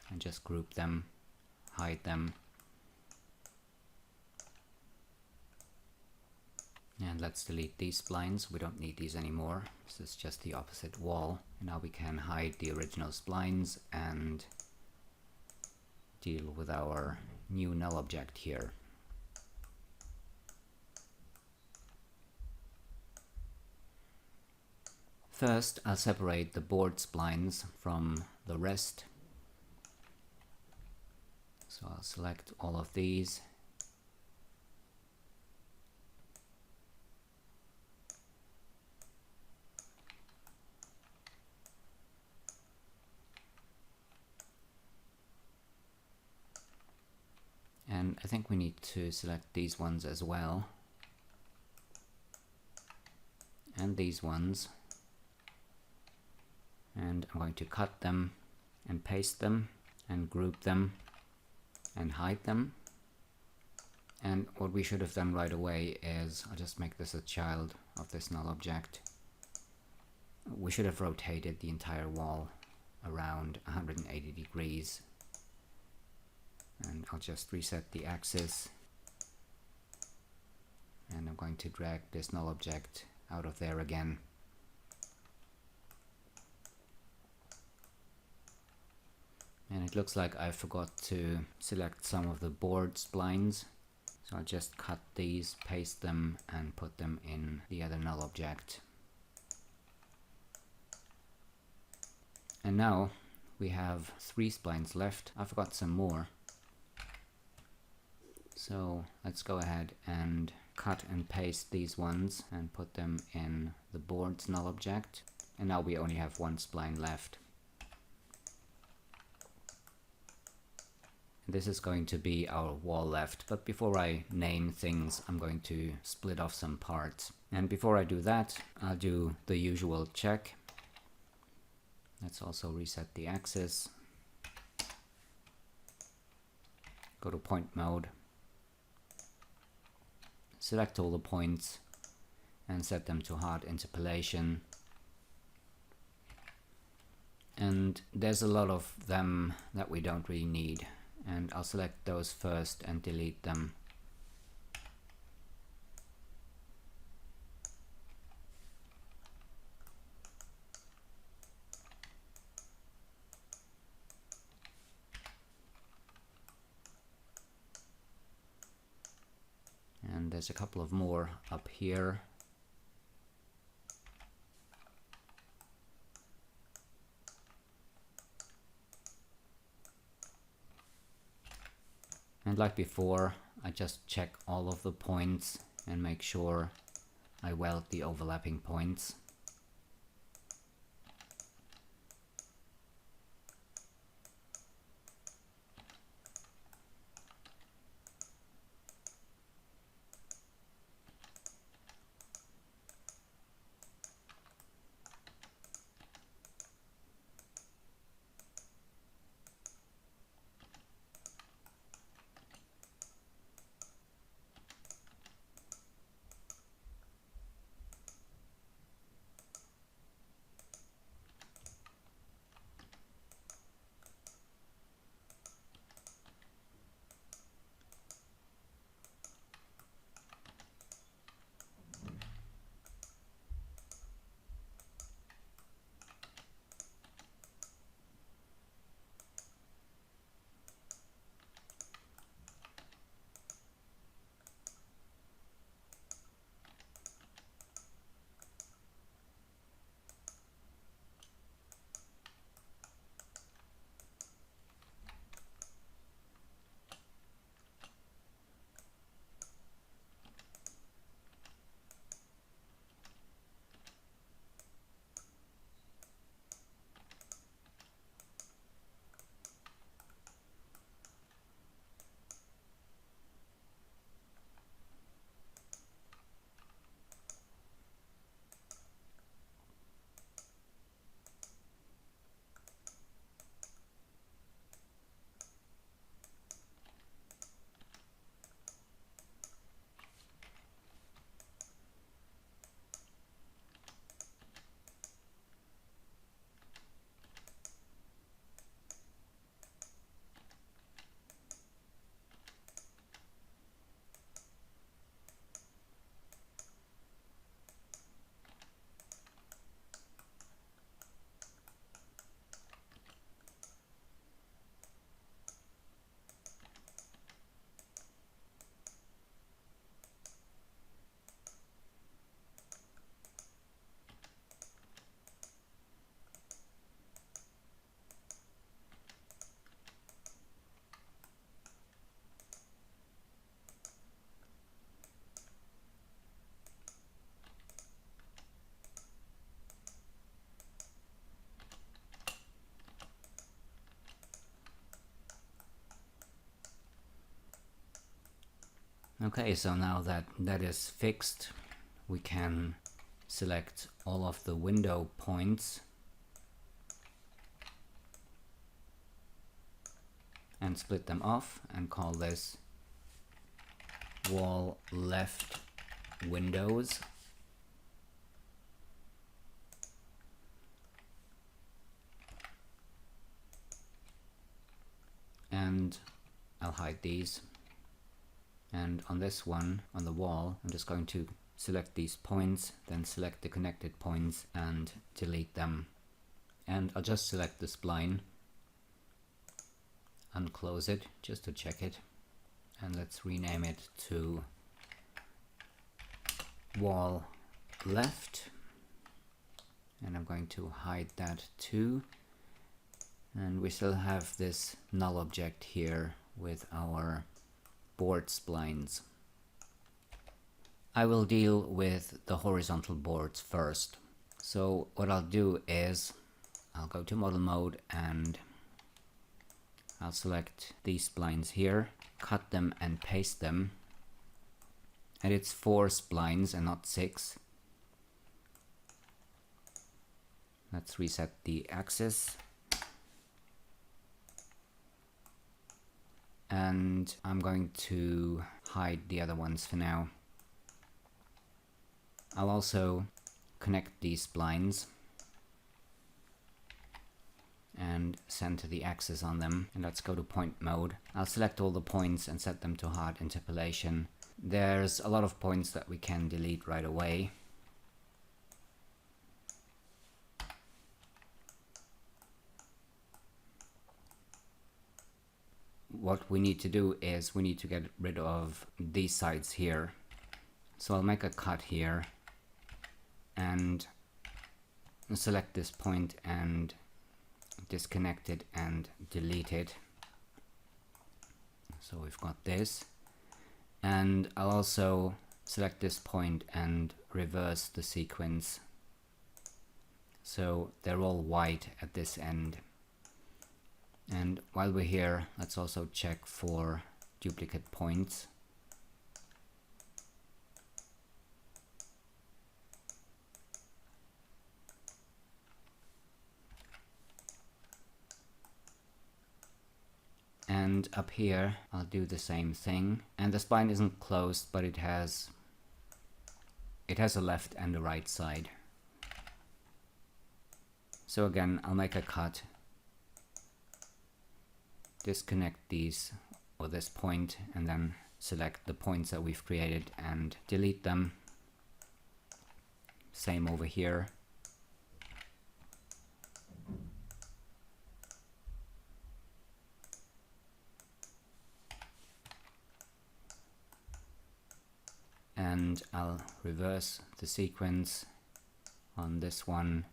and just group them, hide them. And let's delete these splines. We don't need these anymore. This is just the opposite wall. Now we can hide the original splines and deal with our new null object here. First, I'll separate the board splines from the rest. So I'll select all of these. And I think we need to select these ones as well. And these ones. And I'm going to cut them and paste them and group them and hide them. And what we should have done right away is, I'll just make this a child of this null object. We should have rotated the entire wall around 180 degrees. And I'll just reset the axis. And I'm going to drag this null object out of there again. And it looks like I forgot to select some of the board splines. So I'll just cut these, paste them, and put them in the other null object. And now we have 3 splines left. I forgot some more. So let's go ahead and cut and paste these ones and put them in the board's null object. And now we only have 1 spline left. This is going to be our wall left, but before I name things, I'm going to split off some parts. And before I do that, I'll do the usual check. Let's also reset the axis. Go to point mode. Select all the points and set them to hard interpolation. And there's a lot of them that we don't really need. And I'll select those first and delete them. And there's a couple of more up here. And like before, I just check all of the points and make sure I weld the overlapping points. Okay, so now that that is fixed, we can select all of the window points and split them off and call this wall left windows. And I'll hide these. And on this one, on the wall, I'm just going to select these points, then select the connected points and delete them. And I'll just select the spline. unclose it just to check it, and let's rename it to wall left, and I'm going to hide that too. And we still have this null object here with our board splines. I will deal with the horizontal boards first. So what I'll do is I'll go to model mode and I'll select these splines here, cut them and paste them. And it's 4 splines and not 6. Let's reset the axis. And I'm going to hide the other ones for now. I'll also connect these splines and center the axis on them. And let's go to point mode. I'll select all the points and set them to hard interpolation. There's a lot of points that we can delete right away. What we need to do is we need to get rid of these sides here. So I'll make a cut here and select this point and disconnect it and delete it. So we've got this. And I'll also select this point and reverse the sequence. So they're all white at this end. And while we're here, let's also check for duplicate points. And up here, I'll do the same thing. And the spline isn't closed, but it has a left and a right side. So again, I'll make a cut, disconnect these or this point, and then select the points that we've created and delete them. Same over here. And I'll reverse the sequence on this one,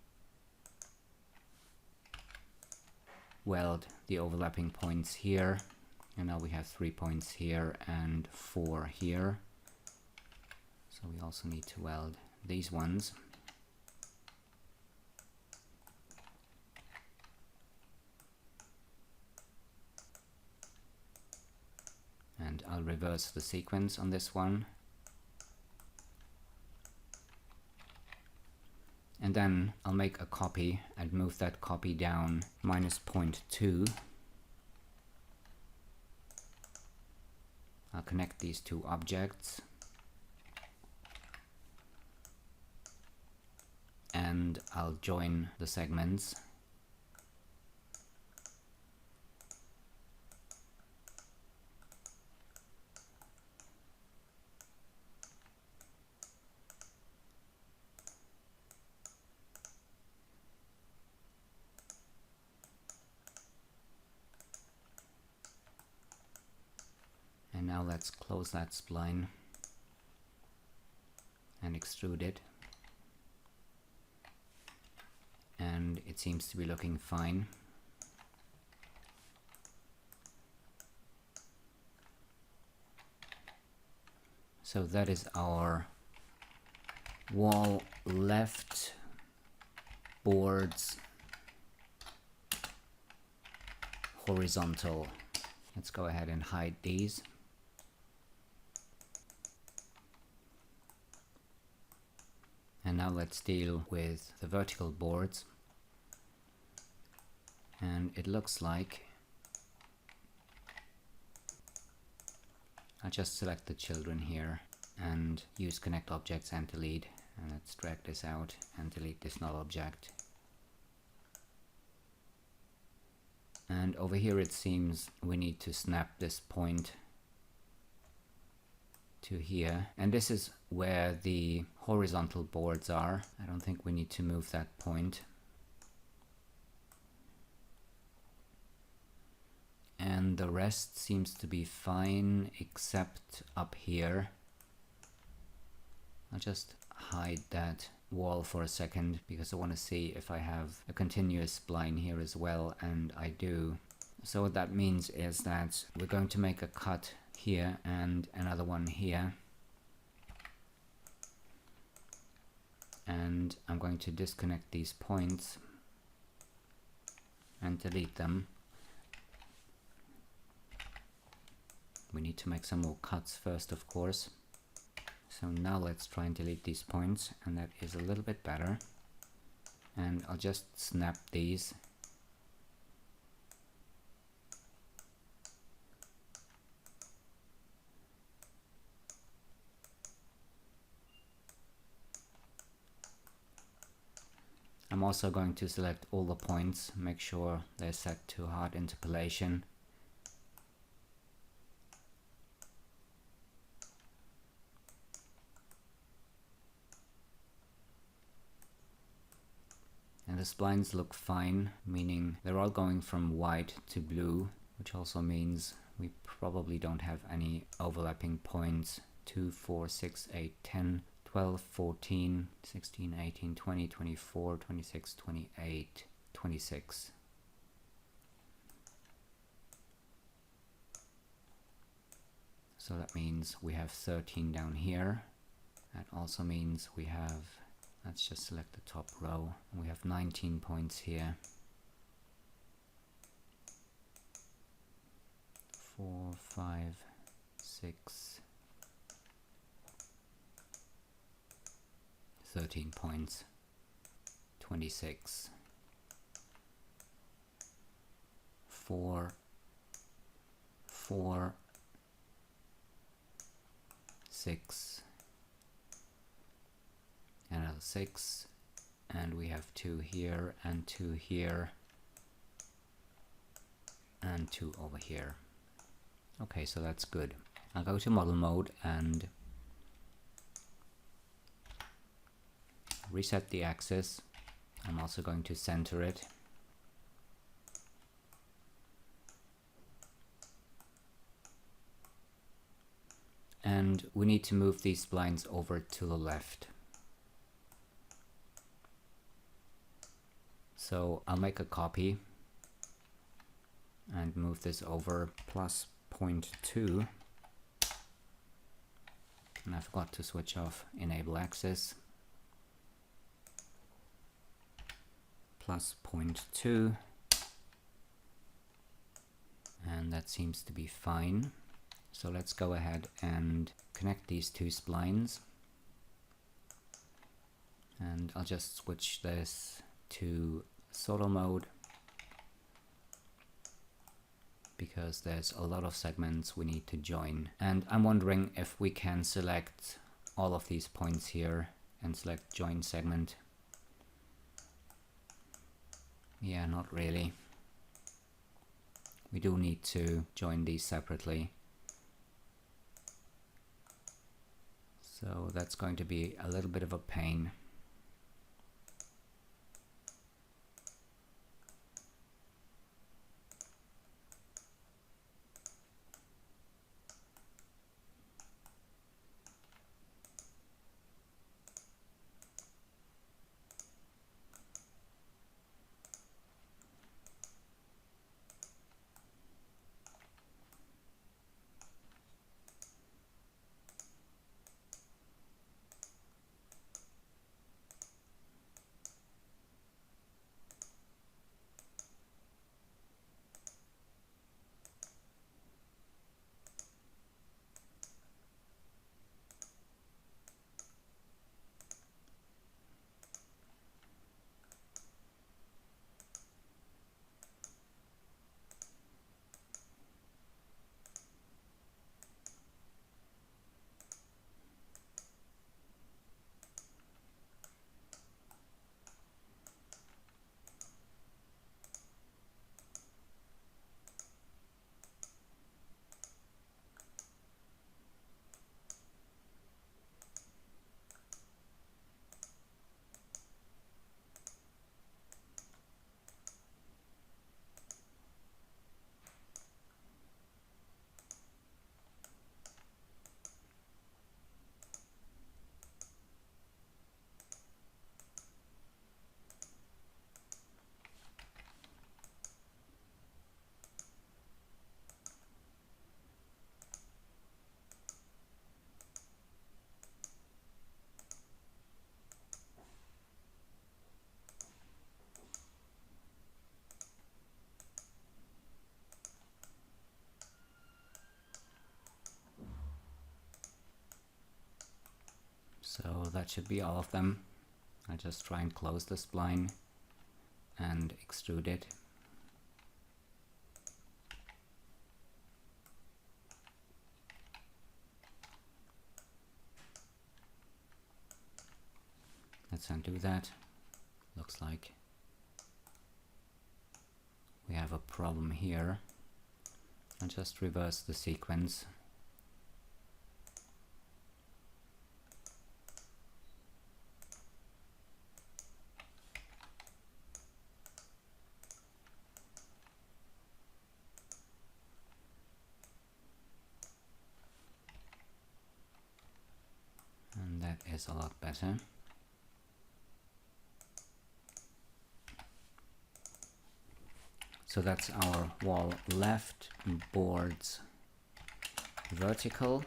weld the overlapping points here, and now we have 3 points here and 4 here. So we also need to weld these ones. And I'll reverse the sequence on this one. And then I'll make a copy and move that copy down -0.2. I'll connect these two objects. And I'll join the segments. And now let's close that spline and extrude it. And it seems to be looking fine. So that is our wall left boards horizontal. Let's go ahead and hide these. And now let's deal with the vertical boards. And it looks like I'll just select the children here and use connect objects and delete. And let's drag this out and delete this null object. And over here it seems we need to snap this point to here, and this is where the horizontal boards are. I don't think we need to move that point. and the rest seems to be fine except up here. I'll just hide that wall for a second because I want to see if I have a continuous spline here as well, and I do. So what that means is that we're going to make a cut here and another one here, and I'm going to disconnect these points and delete them. We need to make some more cuts first, of course. So now let's try and delete these points, and that is a little bit better. And I'll just snap these. I'm also going to select all the points, make sure they're set to hard interpolation. And the splines look fine, meaning they're all going from white to blue, which also means we probably don't have any overlapping points. 2, 4, 6, 8, 10, 12, 14, 16, 18, 20, 24, 26, 28, 26. So that means we have 13 down here. That also means we have, let's just select the top row, and we have 19 points here. 4, 5, 6, 13 points, 26, 4, 4, 6, another 6, and we have 2 here and 2 here and 2 over here. Okay, so that's good. I'll go to model mode and reset the axis. I'm also going to center it. And we need to move these splines over to the left. So I'll make a copy and move this over plus 0.2. And I forgot to switch off enable axis. Plus 0.2. And that seems to be fine. So let's go ahead and connect these two splines. And I'll just switch this to solo mode because there's a lot of segments we need to join. And I'm wondering if we can select all of these points here and select join segment. Yeah, not really. We do need to join these separately. So that's going to be a little bit of a pain. that should be all of them. I'll just try and close the spline and extrude it. Let's undo that. Looks like we have a problem here. I'll just reverse the sequence. And that is a lot better. So that's our wall left, boards vertical.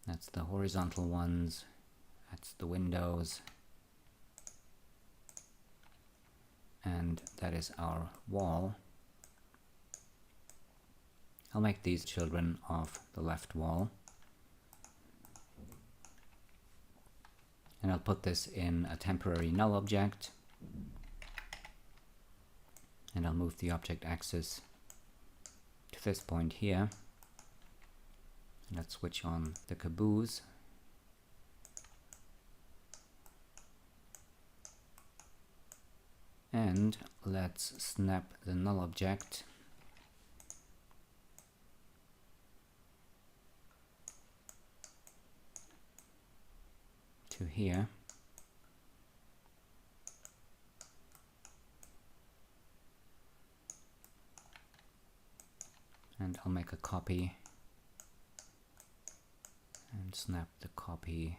That's the horizontal ones. That's the windows. And that is our wall. I'll make these children of the left wall. And I'll put this in a temporary null object. And I'll move the object axis to this point here. And let's switch on the caboose. And let's snap the null object to here. And I'll make a copy and snap the copy.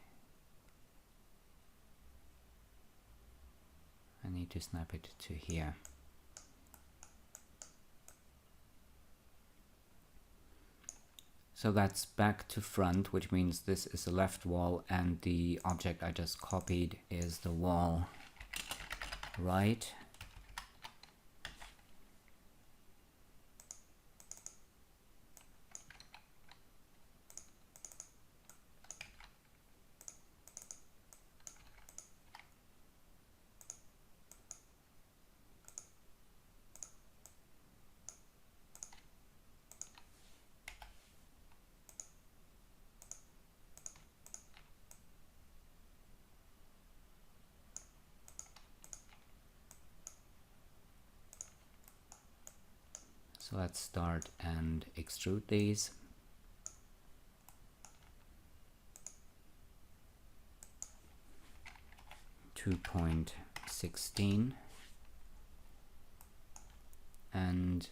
I need to snap it to here. So that's back to front, which means this is the left wall and the object I just copied is the wall right. So let's start and extrude these. .16, and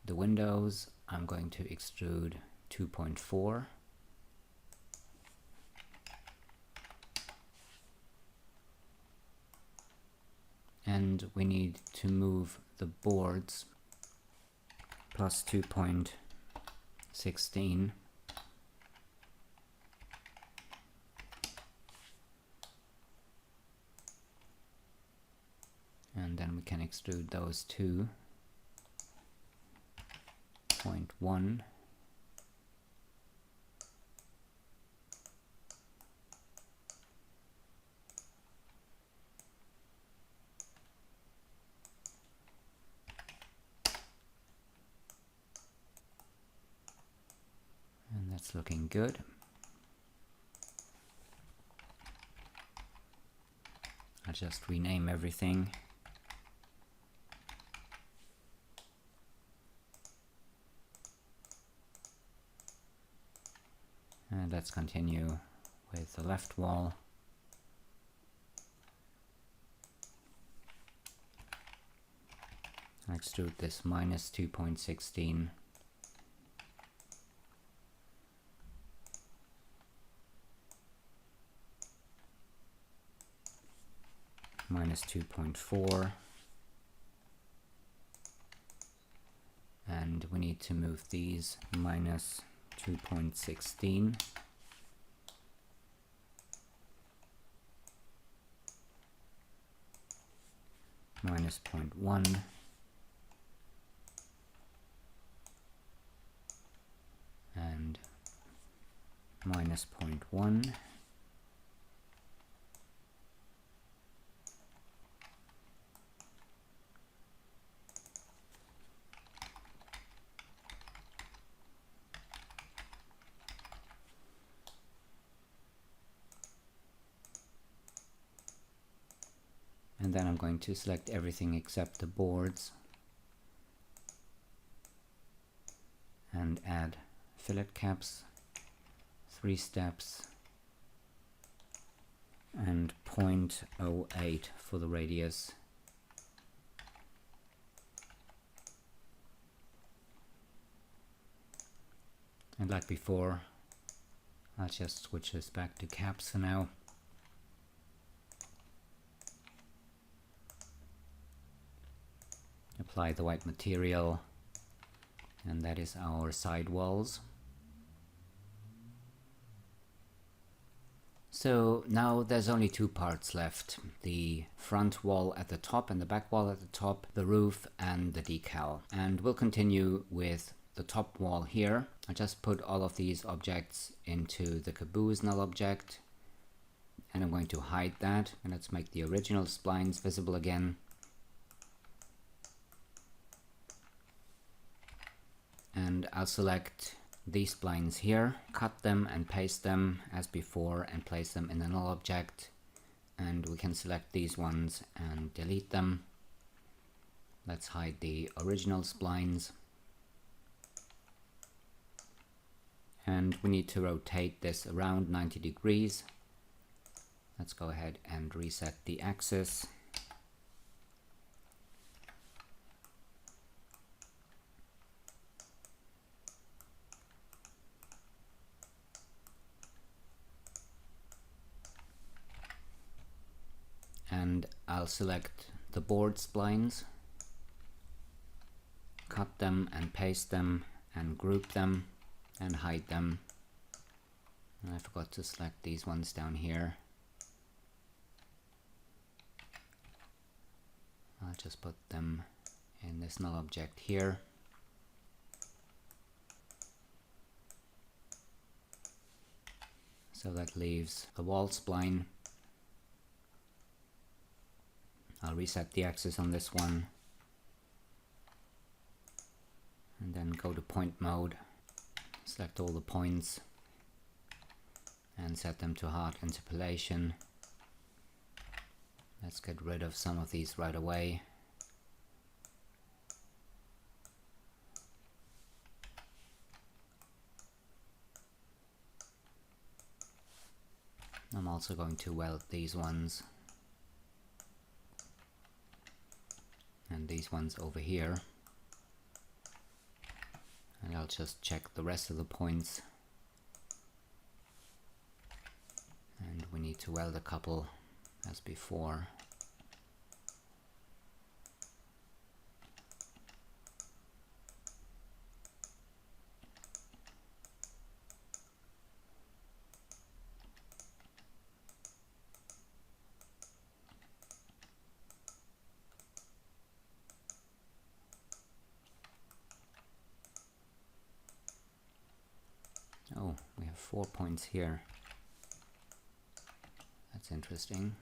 the windows I'm going to extrude 2.4. And we need to move the boards plus 2.16. And then we can extrude those 2.1. And that's looking good. I'll just rename everything. And let's continue with the left wall. I'll extrude this minus 2.16. Minus 2.4. And we need to move these minus 2.16. minus 0.1, and minus 0.1, and then I'm going to select everything except the boards and add fillet caps, 3 steps, and 0.08 for the radius. And like before, I'll just switch this back to caps for now. Apply the white material, and that is our sidewalls. So now there's only 2 parts left: the front wall at the top and the back wall at the top, the roof and the decal. And we'll continue with the top wall here. I just put all of these objects into the Caboose null object, and I'm going to hide that. And let's make the original splines visible again. And I'll select these splines here, cut them and paste them as before, and place them in the null object. And we can select these ones and delete them. Let's hide the original splines. And we need to rotate this around 90 degrees. Let's go ahead and reset the axis. And I'll select the board splines, cut them and paste them and group them and hide them. And I forgot to select these ones down here. I'll just put them in this null object here. So that leaves the wall spline. I'll reset the axis on this one, and then go to point mode, select all the points and set them to hard interpolation. Let's get rid of some of these right away. I'm also going to weld these ones and these ones over here, and I'll just check the rest of the points, and we need to weld a couple as before. Oh, we have 4 points here. That's interesting.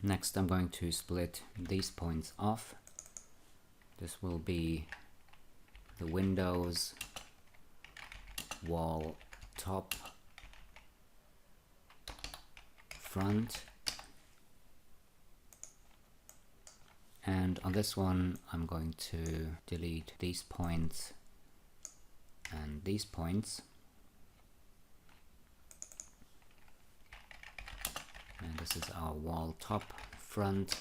Next, I'm going to split these points off. This will be the windows, wall, top, front, and on this one I'm going to delete these points and these points. And this is our wall top, front.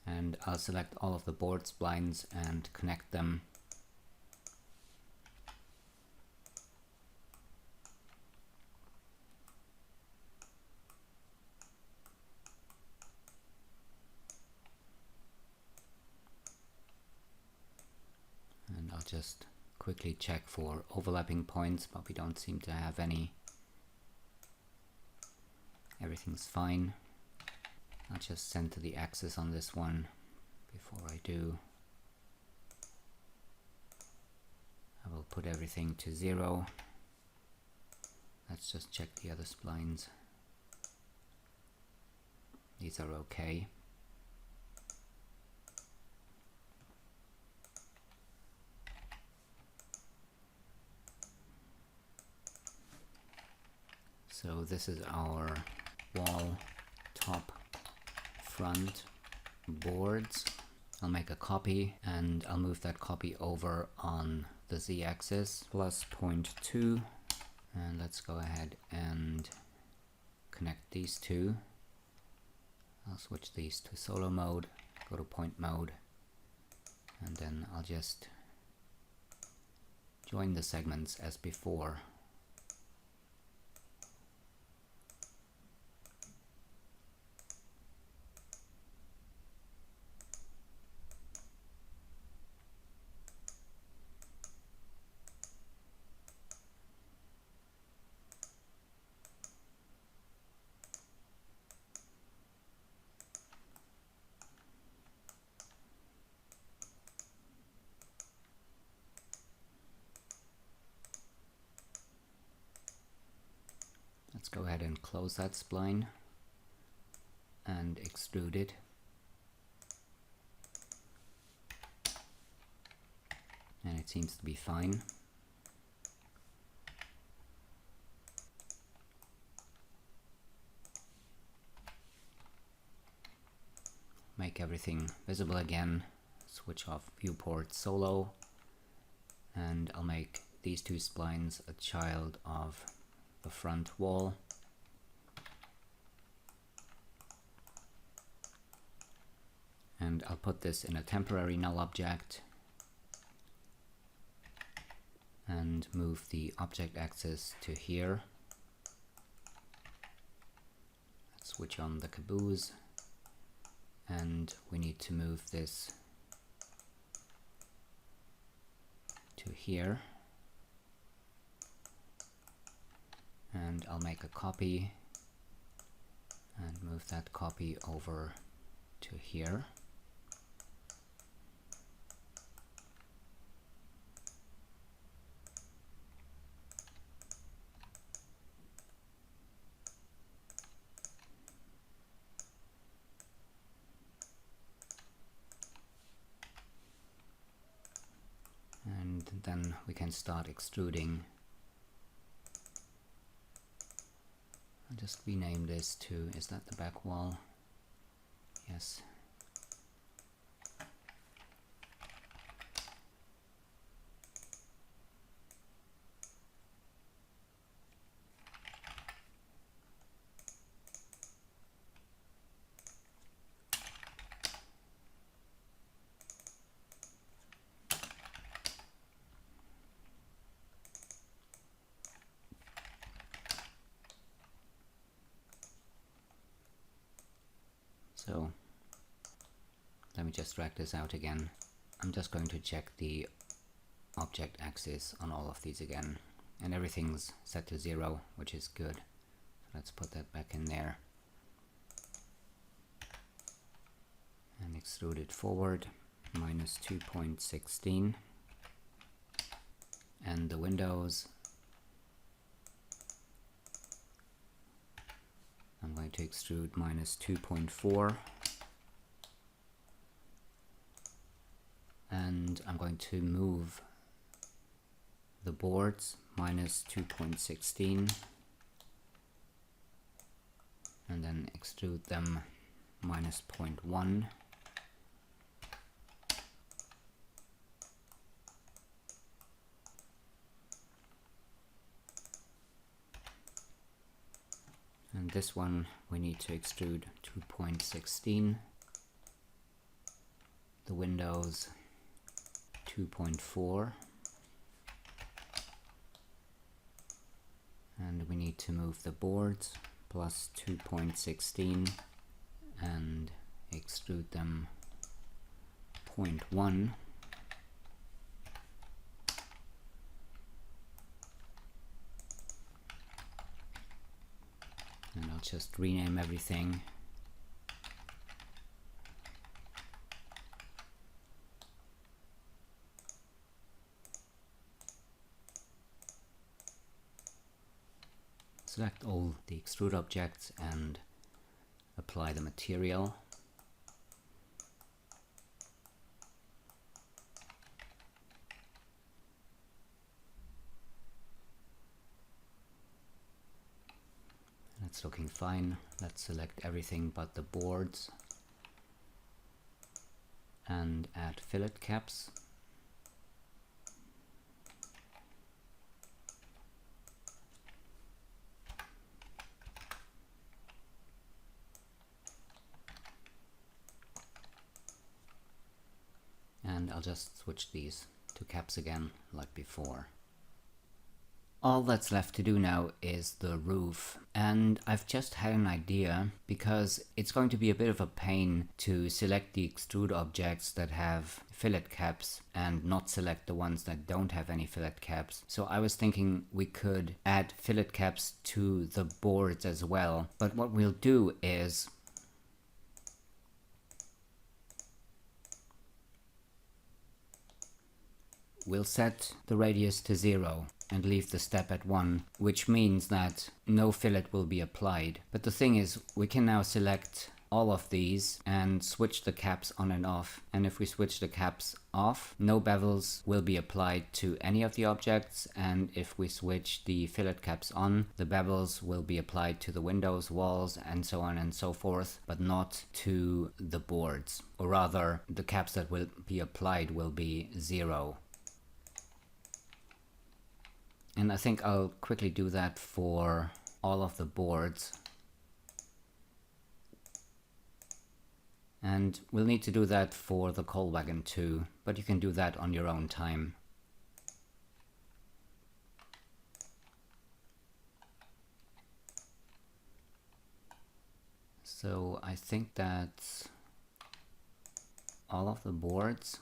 And I'll select all of the board splines and connect them. And I'll just quickly check for overlapping points, but we don't seem to have any. Everything's fine. I'll just center the axis on this one before I do. I will put everything to 0. Let's just check the other splines. These are okay. So this is our wall, top, front boards. I'll make a copy and I'll move that copy over on the z-axis plus 0.2, and let's go ahead and connect these two. I'll switch these to solo mode, go to point mode, and then I'll just join the segments as before. Let's go ahead and close that spline and extrude it. And it seems to be fine. Make everything visible again, switch off viewport solo, and I'll make these two splines a child of the front wall. And I'll put this in a temporary null object and move the object axis to here. Let's switch on the Caboose, and we need to move this to here. And I'll make a copy and move that copy over to here. And then we can start extruding. I'll just rename this to, is that the back wall? Yes. So let me just drag this out again. I'm just going to check the object axis on all of these again, and everything's set to 0, which is good. So let's put that back in there and extrude it forward, minus 2.16, and the windows I'm going to extrude minus 2.4, and I'm going to move the boards minus 2.16 and then extrude them minus 0.1. And this one we need to extrude 2.16. The windows 2.4. And we need to move the boards plus 2.16 and extrude them 0.1. And I'll just rename everything. Select all the extrude objects and apply the material. That's looking fine. Let's select everything but the boards and add fillet caps. And I'll just switch these to caps again like before. All that's left to do now is the roof, and I've just had an idea because it's going to be a bit of a pain to select the extrude objects that have fillet caps and not select the ones that don't have any fillet caps. So I was thinking we could add fillet caps to the boards as well, but what we'll do is we'll set the radius to 0 and leave the step at 1, which means that no fillet will be applied. But the thing is, we can now select all of these and switch the caps on and off. And if we switch the caps off, no bevels will be applied to any of the objects. And if we switch the fillet caps on, the bevels will be applied to the windows, walls, and so on and so forth, but not to the boards. Or rather, the caps that will be applied will be 0. And I think I'll quickly do that for all of the boards. And we'll need to do that for the coal wagon too, but you can do that on your own time. So I think that's all of the boards.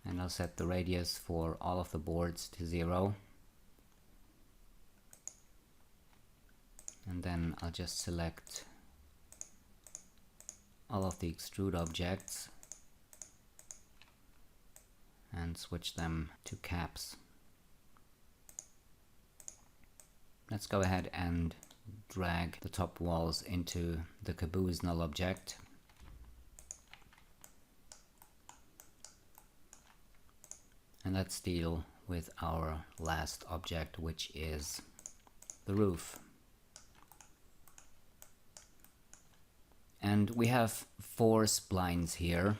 And I'll set the radius for all of the boards to 0. And then I'll just select all of the extrude objects and switch them to caps. Let's go ahead and drag the top walls into the Caboose null object. And let's deal with our last object, which is the roof. And we have 4 splines here.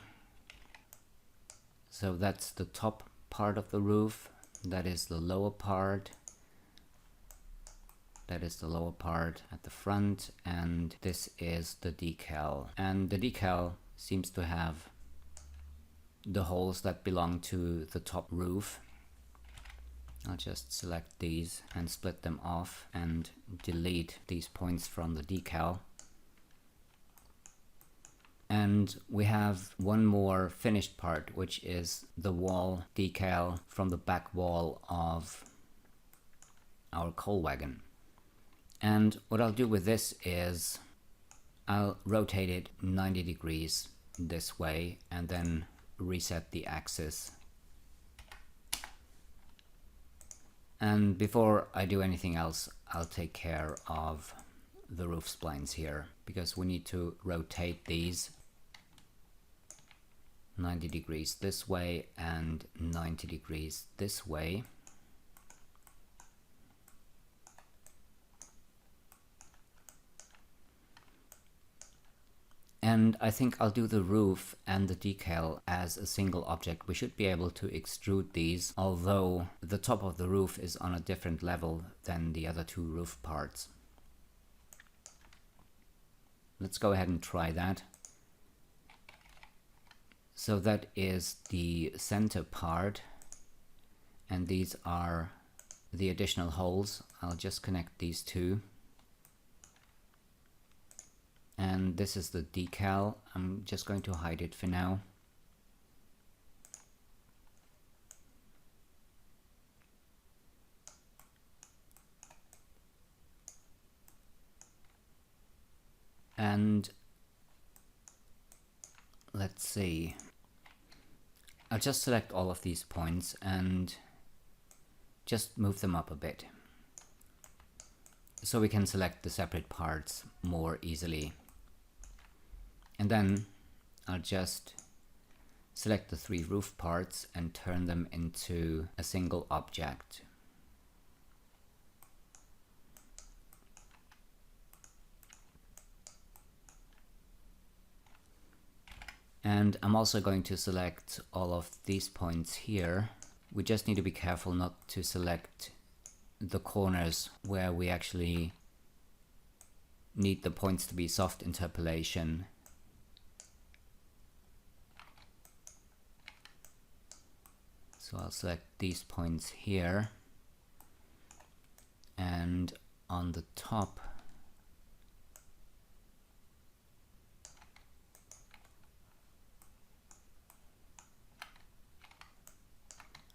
So that's the top part of the roof, that is the lower part, that is the lower part at the front, and this is the decal. And the decal seems to have the holes that belong to the top roof. I'll just select these and split them off and delete these points from the decal. And we have one more finished part, which is the wall decal from the back wall of our coal wagon. And what I'll do with this is I'll rotate it 90 degrees this way and then reset the axis. And before I do anything else, I'll take care of the roof splines here, because we need to rotate these 90 degrees this way and 90 degrees this way. And I think I'll do the roof and the decal as a single object. We should be able to extrude these, although the top of the roof is on a different level than the other two roof parts. Let's go ahead and try that. So that is the center part, and these are the additional holes. I'll just connect these two. And this is the decal. I'm just going to hide it for now. And let's see. I'll just select all of these points and just move them up a bit, so we can select the separate parts more easily. And then I'll just select the three roof parts and turn them into a single object. And I'm also going to select all of these points here. We just need to be careful not to select the corners where we actually need the points to be soft interpolation. So I'll select these points here, and on the top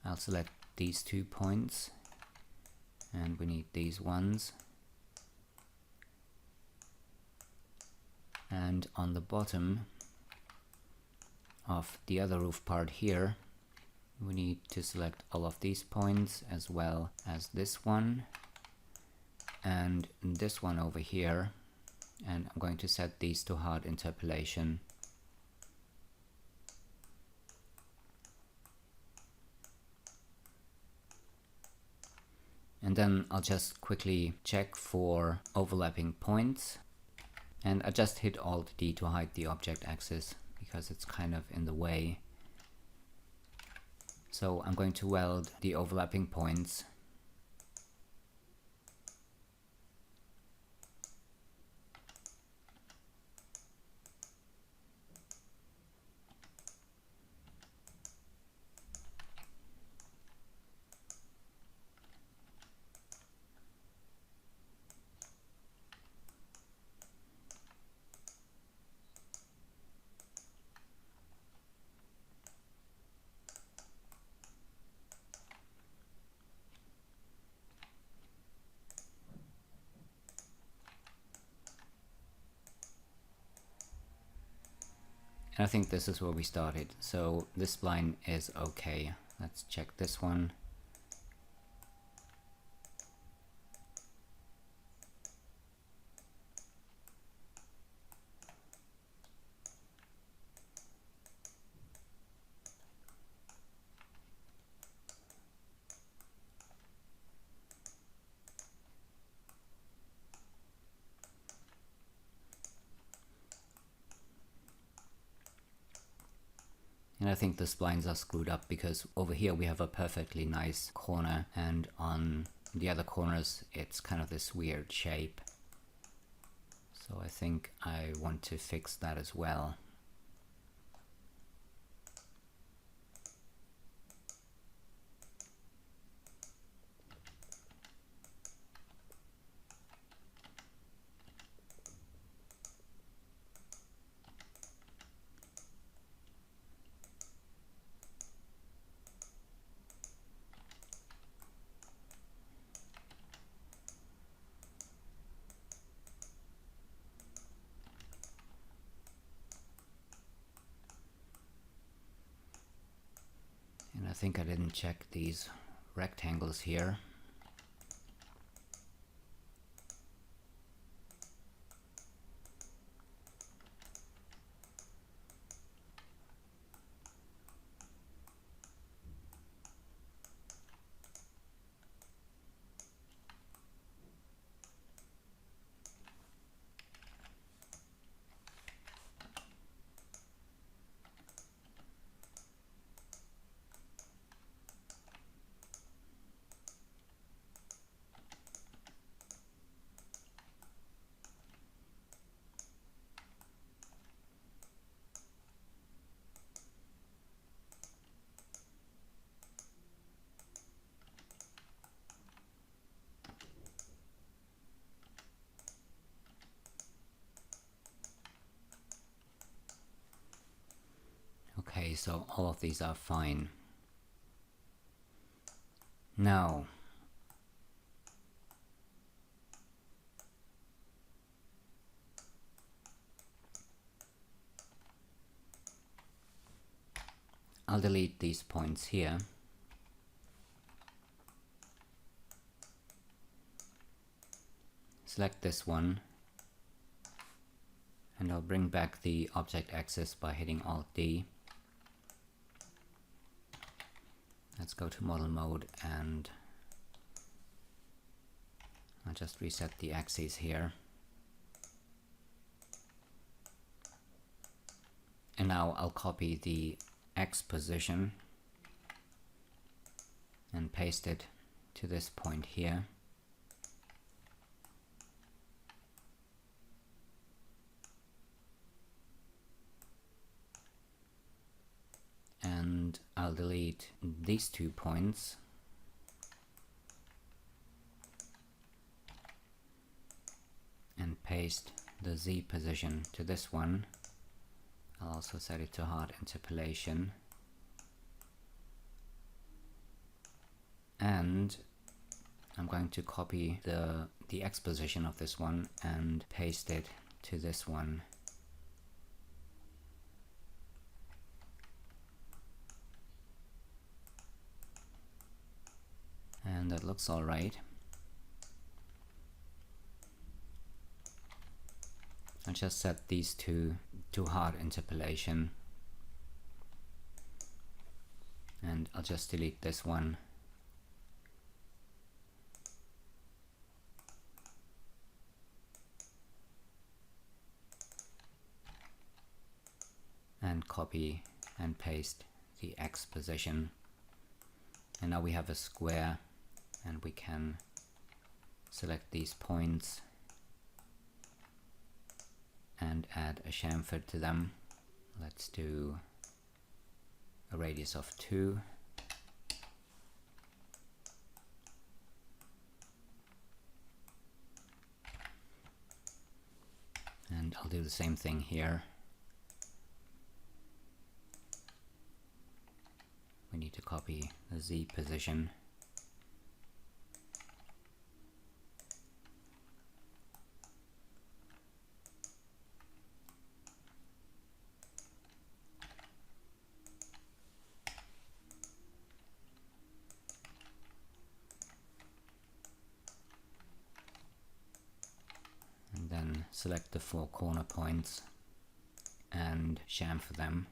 I'll select these 2 points, and we need these ones. And on the bottom of the other roof part here, we need to select all of these points as well as this one and this one over here, and I'm going to set these to hard interpolation. And then I'll just quickly check for overlapping points, and I just hit Alt D to hide the object axis because it's kind of in the way. So I'm going to weld the overlapping points. And I think this is where we started. So this spline is okay. Let's check this one. And I think the splines are screwed up because over here we have a perfectly nice corner, and on the other corners it's kind of this weird shape. So I think I want to fix that as well. And I think I didn't check these rectangles here. Okay, so all of these are fine. Now, I'll delete these points here. Select this one, and I'll bring back the object axis by hitting Alt-D. Let's go to model mode, and I'll just reset the axes here. And now I'll copy the X position and paste it to this point here. And I'll delete these 2 points. And paste the Z position to this one. I'll also set it to hard interpolation. And I'm going to copy the X position of this one and paste it to this one. And that looks alright. I'll just set these two to hard interpolation. And I'll just delete this one. And copy and paste the X position. And now we have a square, and we can select these points and add a chamfer to them. Let's do a radius of 2. And I'll do the same thing here. We need to copy the Z position. And then select the 4 corner points and chamfer them.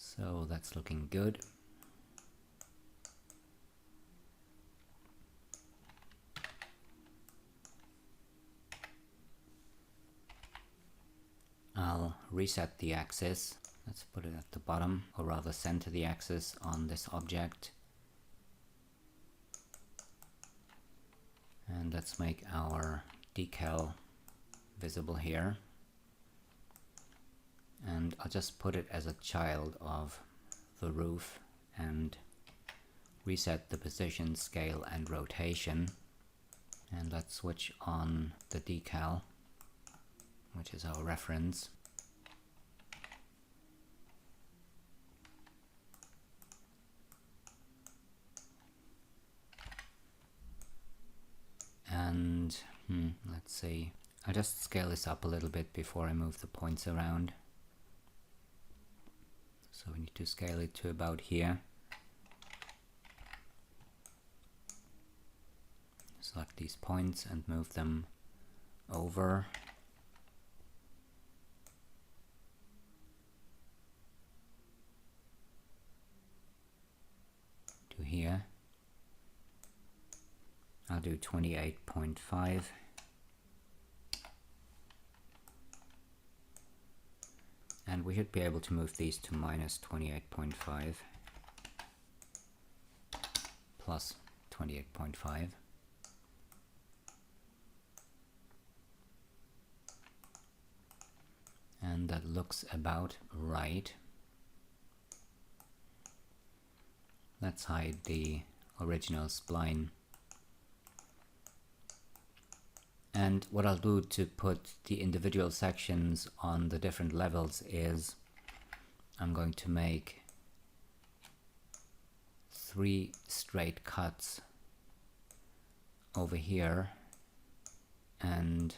So that's looking good. I'll reset the axis. Let's put it at the bottom, or rather center the axis on this object. And let's make our decal visible here. And I'll just put it as a child of the roof and reset the position, scale and rotation. And let's switch on the decal, which is our reference. And let's see, I'll just scale this up a little bit before I move the points around. So we need to scale it to about here. Select these points and move them over. To here. I'll do 28.5. And we should be able to move these to minus 28.5 plus 28.5. And that looks about right. Let's hide the original spline. And what I'll do to put the individual sections on the different levels is I'm going to make 3 straight cuts over here and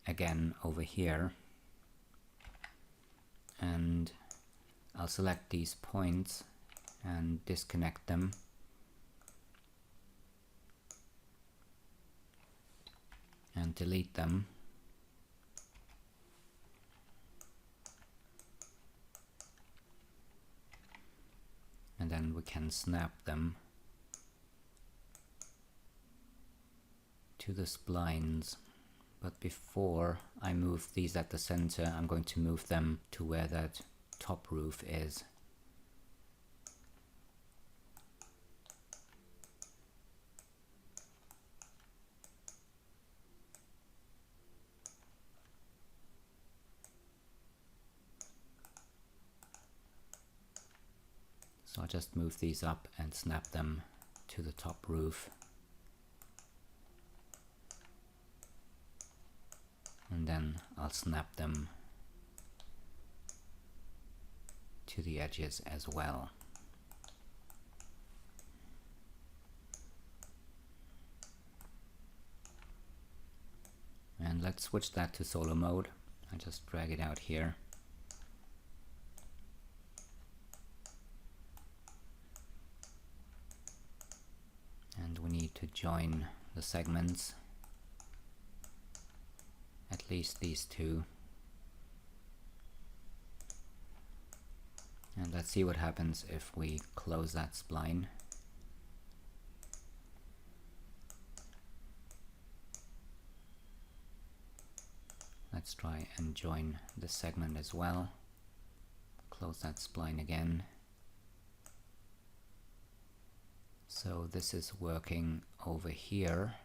again over here, and I'll select these points and disconnect them, and delete them, and then we can snap them to the splines. But before I move these at the center, I'm going to move them to where that top roof is. So I'll just move these up and snap them to the top roof. And then I'll snap them to the edges as well. And let's switch that to solo mode. I just drag it out here. And we need to join the segments, at least these two. And let's see what happens if we close that spline. Let's try and join this segment as well. Close that spline again. So this is working over here.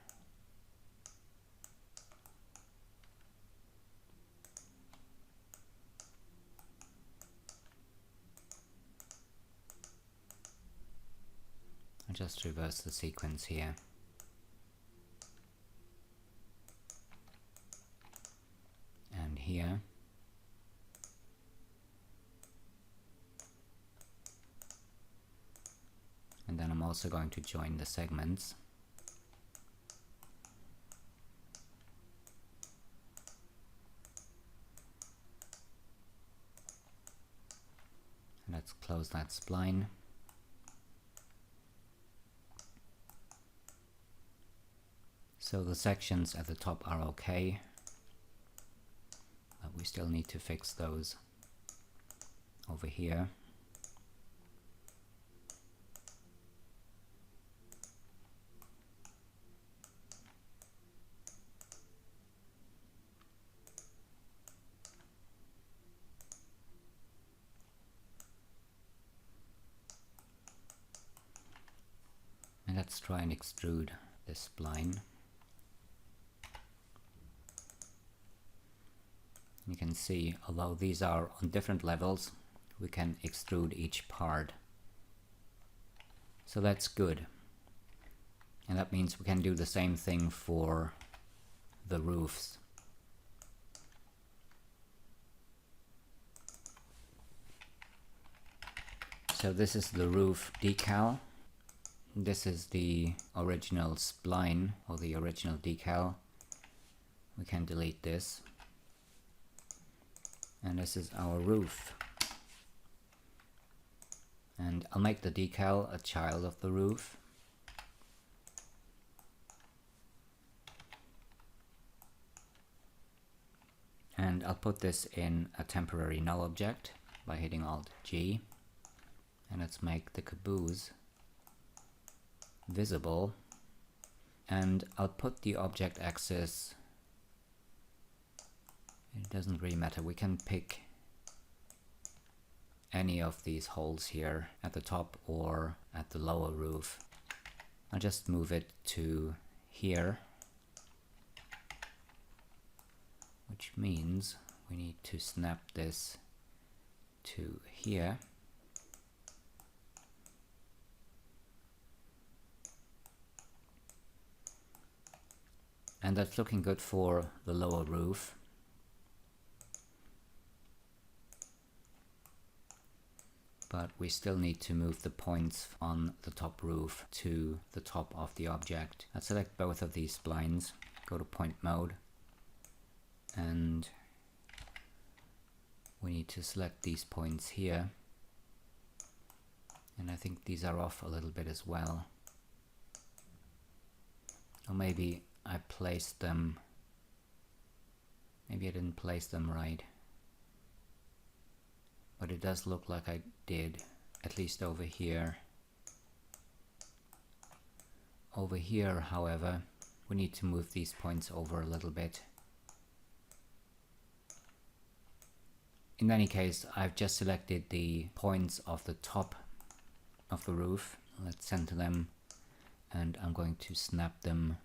I'll just reverse the sequence here. And here. And then I'm also going to join the segments. Let's close that spline. So the sections at the top are okay, but we still need to fix those over here. And let's try and extrude this spline. You can see, although these are on different levels, we can extrude each part. So that's good. And that means we can do the same thing for the roofs. So this is the roof decal. This is the original spline, or the original decal. We can delete this. And this is our roof. And I'll make the decal a child of the roof. And I'll put this in a temporary null object by hitting Alt G. And let's make the caboose visible. And I'll put the object axis It doesn't really matter. We can pick any of these holes here at the top or at the lower roof. I'll just move it to here, which means we need to snap this to here. And that's looking good for the lower roof. But we still need to move the points on the top roof to the top of the object. I'll select both of these splines, go to point mode, and we need to select these points here. And I think these are off a little bit as well. Or maybe I placed them, maybe I didn't place them right. But it does look like I did, at least over here. Over here, however, we need to move these points over a little bit. In any case, I've just selected the points of the top of the roof. Let's center them, and I'm going to snap them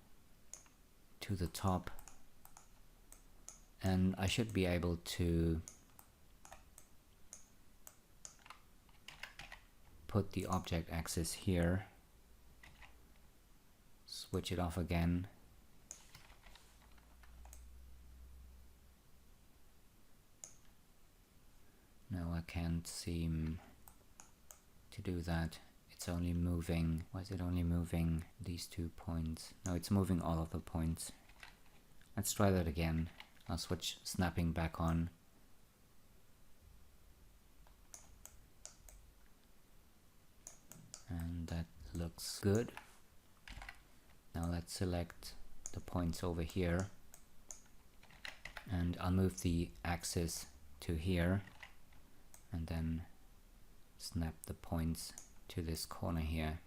to the top. And I should be able to put the object axis here, switch it off again, no, I can't seem to do that. It's only moving, why is it only moving these 2 points? No, it's moving all of the points. Let's try that again. I'll switch snapping back on. And that looks good. Now let's select the points over here, and I'll move the axis to here and then snap the points to this corner here.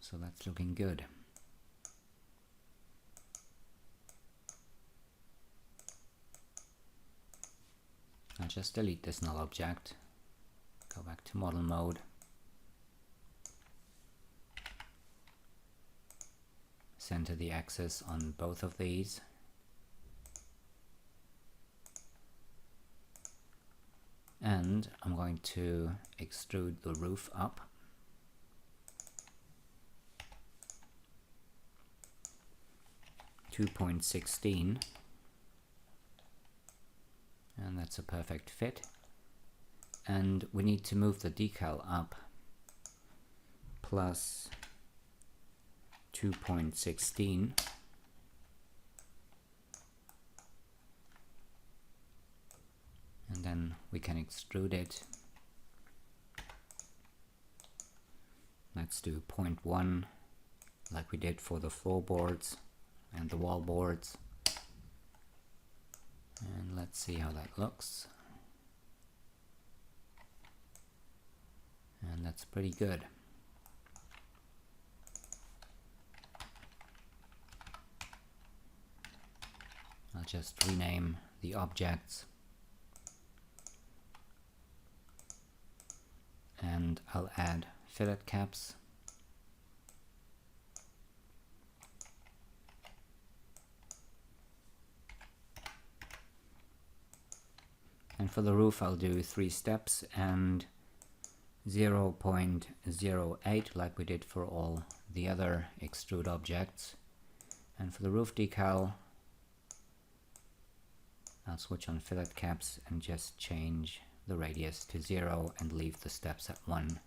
So that's looking good. I'll just delete this null object, go back to model mode, center the axis on both of these, and I'm going to extrude the roof up. .16, and that's a perfect fit. And we need to move the decal up plus 2.16, and then we can extrude it. Let's do 0.1 like we did for the floorboards and the wall boards, and let's see how that looks. And that's pretty good. I'll just rename the objects, and I'll add fillet caps. And for the roof I'll do 3 steps and 0.08 like we did for all the other extrude objects. And for the roof decal I'll switch on fillet caps and just change the radius to 0 and leave the steps at 1.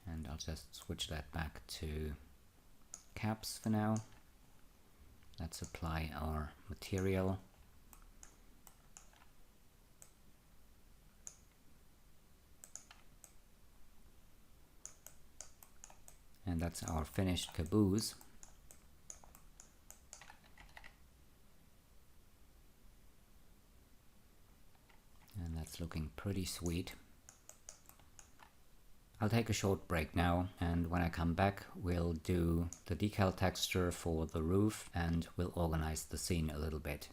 And I'll just switch that back to caps for now. Let's apply our material. And that's our finished caboose. That's looking pretty sweet. I'll take a short break now, and when I come back we'll do the decal texture for the roof and we'll organize the scene a little bit.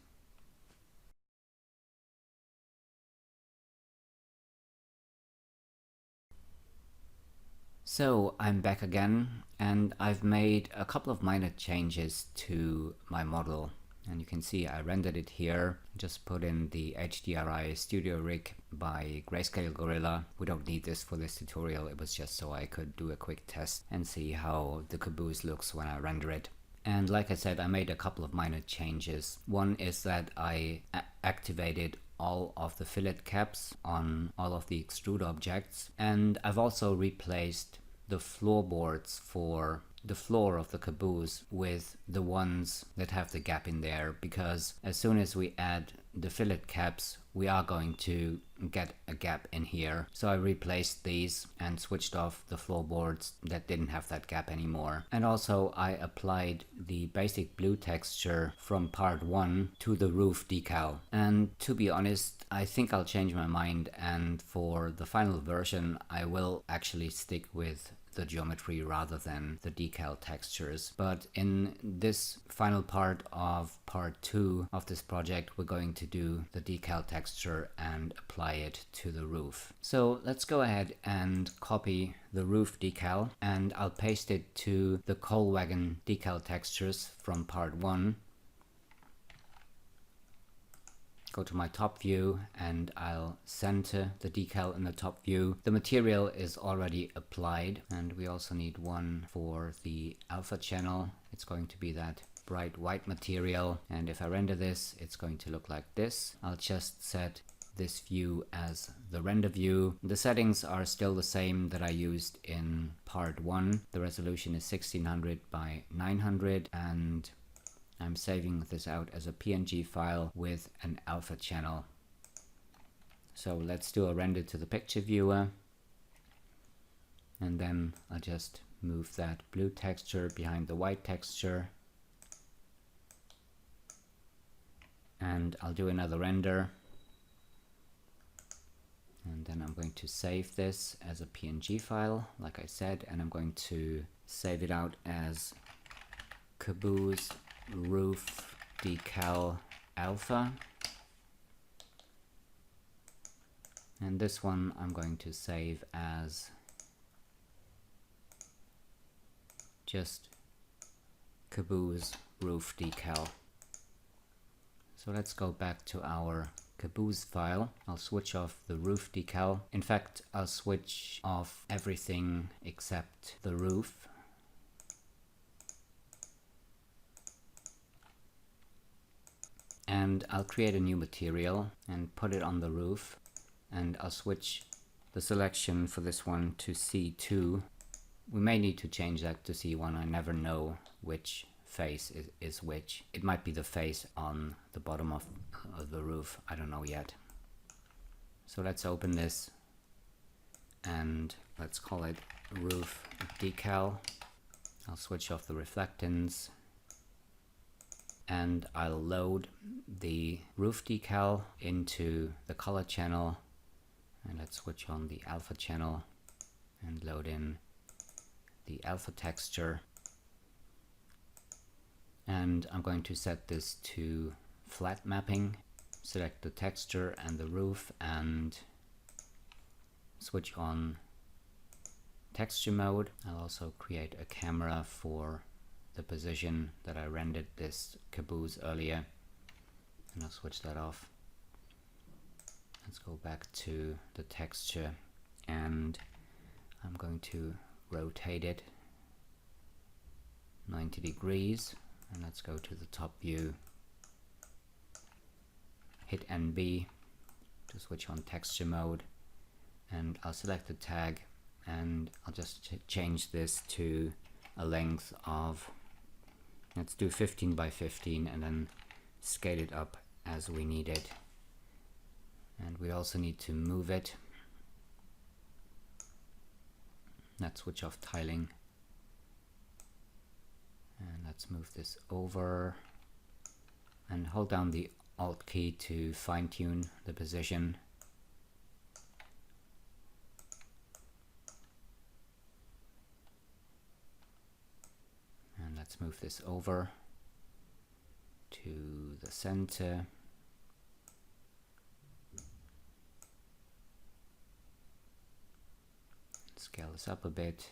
So I'm back again, and I've made a couple of minor changes to my model. And you can see I rendered it here, just put in the HDRI Studio Rig by Grayscale Gorilla. We don't need this for this tutorial, it was just so I could do a quick test and see how the Caboose looks when I render it. And like I said, I made a couple of minor changes. One is that I activated all of the fillet caps on all of the extrude objects, and I've also replaced the floorboards for the floor of the Caboose with the ones that have the gap in there, because as soon as we add the fillet caps we are going to get a gap in here. So I replaced these and switched off the floorboards that didn't have that gap anymore. And also I applied the basic blue texture from part 1 to the roof decal. And to be honest, I think I'll change my mind, and for the final version I will actually stick with the geometry rather than the decal textures. But in this final part of part 2 of this project we're going to do the decal texture and apply it to the roof. So let's go ahead and copy the roof decal, and I'll paste it to the coal wagon decal textures from part 1. Go to my top view and I'll center the decal in the top view. The material is already applied, and we also need one for the alpha channel. It's going to be that bright white material, and if I render this it's going to look like this. I'll just set this view as the render view. The settings are still the same that I used in part 1. The resolution is 1600 by 900, and I'm saving this out as a PNG file with an alpha channel. So let's do a render to the picture viewer, and then I'll just move that blue texture behind the white texture, and I'll do another render, and then I'm going to save this as a PNG file like I said, and I'm going to save it out as Caboose roof decal alpha, and this one I'm going to save as just Caboose roof decal. So let's go back to our Caboose file. I'll switch off the roof decal. In fact, I'll switch off everything except the roof. And I'll create a new material and put it on the roof, and I'll switch the selection for this one to C2. We may need to change that to C1. I never know which face is which. It might be the face on the bottom of the roof, I don't know yet. So let's open this and let's call it roof decal. I'll switch off the reflectance, and I'll load the roof decal into the color channel, and let's switch on the alpha channel and load in the alpha texture, and I'm going to set this to flat mapping. Select the texture and the roof and switch on texture mode. I'll also create a camera for the position that I rendered this Caboose earlier, and I'll switch that off. Let's go back to the texture, and I'm going to rotate it 90 degrees, and let's go to the top view, hit NB to switch on texture mode, and I'll select the tag, and I'll just change this to a length of, let's do 15 by 15, and then scale it up as we need it. And we also need to move it. Let's switch off tiling, and let's move this over and hold down the Alt key to fine-tune the position. let's move this over to the center. Scale this up a bit.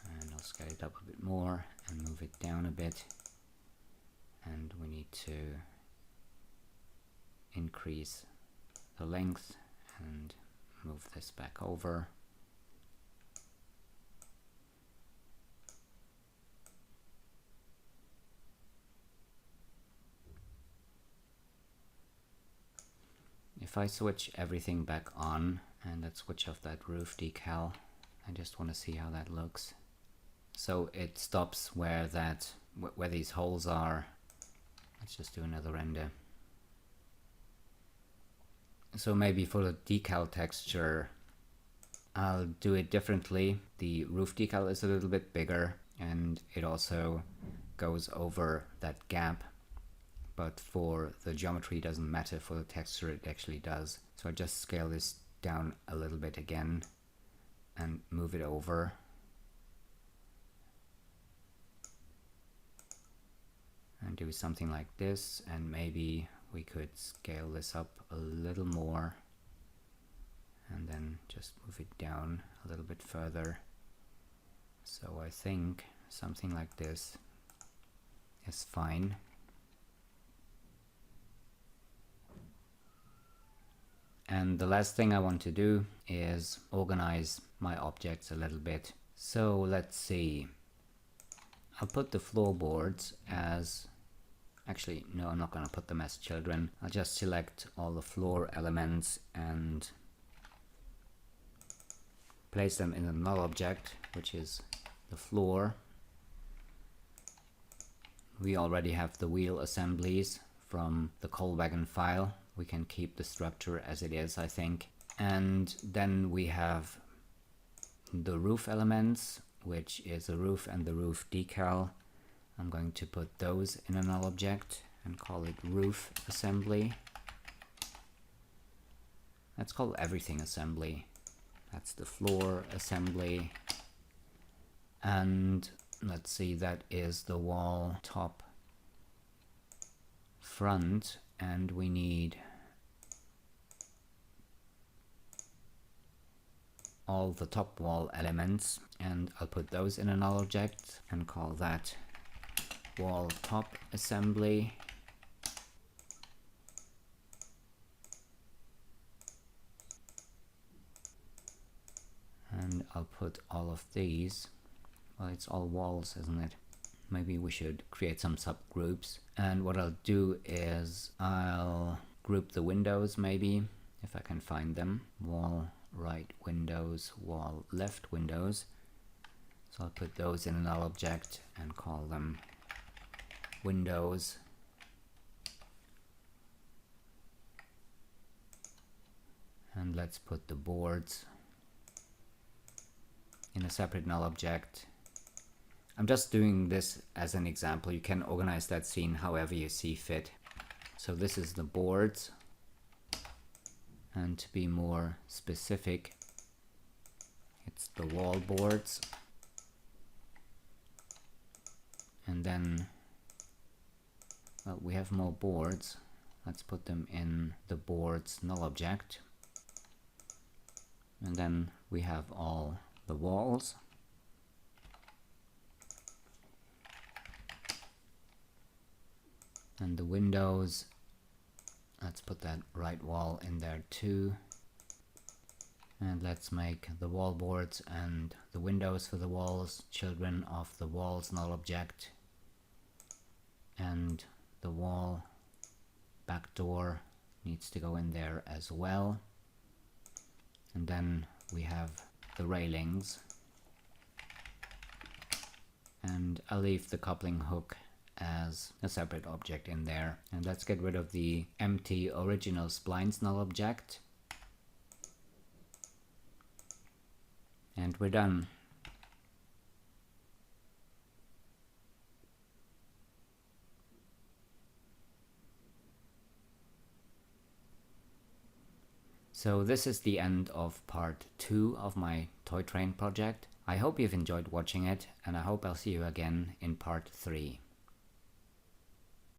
And I'll scale it up a bit more and move it down a bit. And we need to increase the length and move this back over. If I switch everything back on and let's switch off that roof decal, I just want to see how that looks. So it stops where these holes are. Let's just do another render. So maybe for the decal texture, I'll do it differently. The roof decal is a little bit bigger and it also goes over that gap. But for the geometry it doesn't matter, for the texture it actually does. So I just scale this down a little bit again and move it over. And do something like this, and maybe we could scale this up a little more and then just move it down a little bit further. So I think something like this is fine. And the last thing I want to do is organize my objects a little bit. So let's see. I'll put the floorboards as... Actually, no, I'm not going to put them as children. I'll just select all the floor elements and place them in a null object, which is the floor. We already have the wheel assemblies from the coal wagon file. We can keep the structure as it is, I think. And then we have the roof elements, which is the roof and the roof decal. I'm going to put those in a null object and call it roof assembly. Let's call everything assembly. That's the floor assembly. And let's see, that is the wall top front, and we need all the top wall elements, and I'll put those in a null object and call that wall top assembly. And I'll put all of these, well, it's all walls, isn't it? Maybe we should create some subgroups. And what I'll do is I'll group the windows, maybe, if I can find them. Wall right windows, wall left windows. So I'll put those in a null object and call them windows. And let's put the boards in a separate null object. I'm just doing this as an example. You can organize that scene however you see fit. So this is the boards. And to be more specific, it's the wall boards. And then, well, we have more boards. Let's put them in the boards null object. And then we have all the walls. And the windows, let's put that right wall in there too. And let's make the wall boards and the windows for the walls children of the walls null object. And the wall back door needs to go in there as well. And then we have the railings. And I'll leave the coupling hook as a separate object in there. And let's get rid of the empty original splines null object. And we're done. So this is the end of part 2 of my toy train project. I hope you've enjoyed watching it, and I hope I'll see you again in part 3.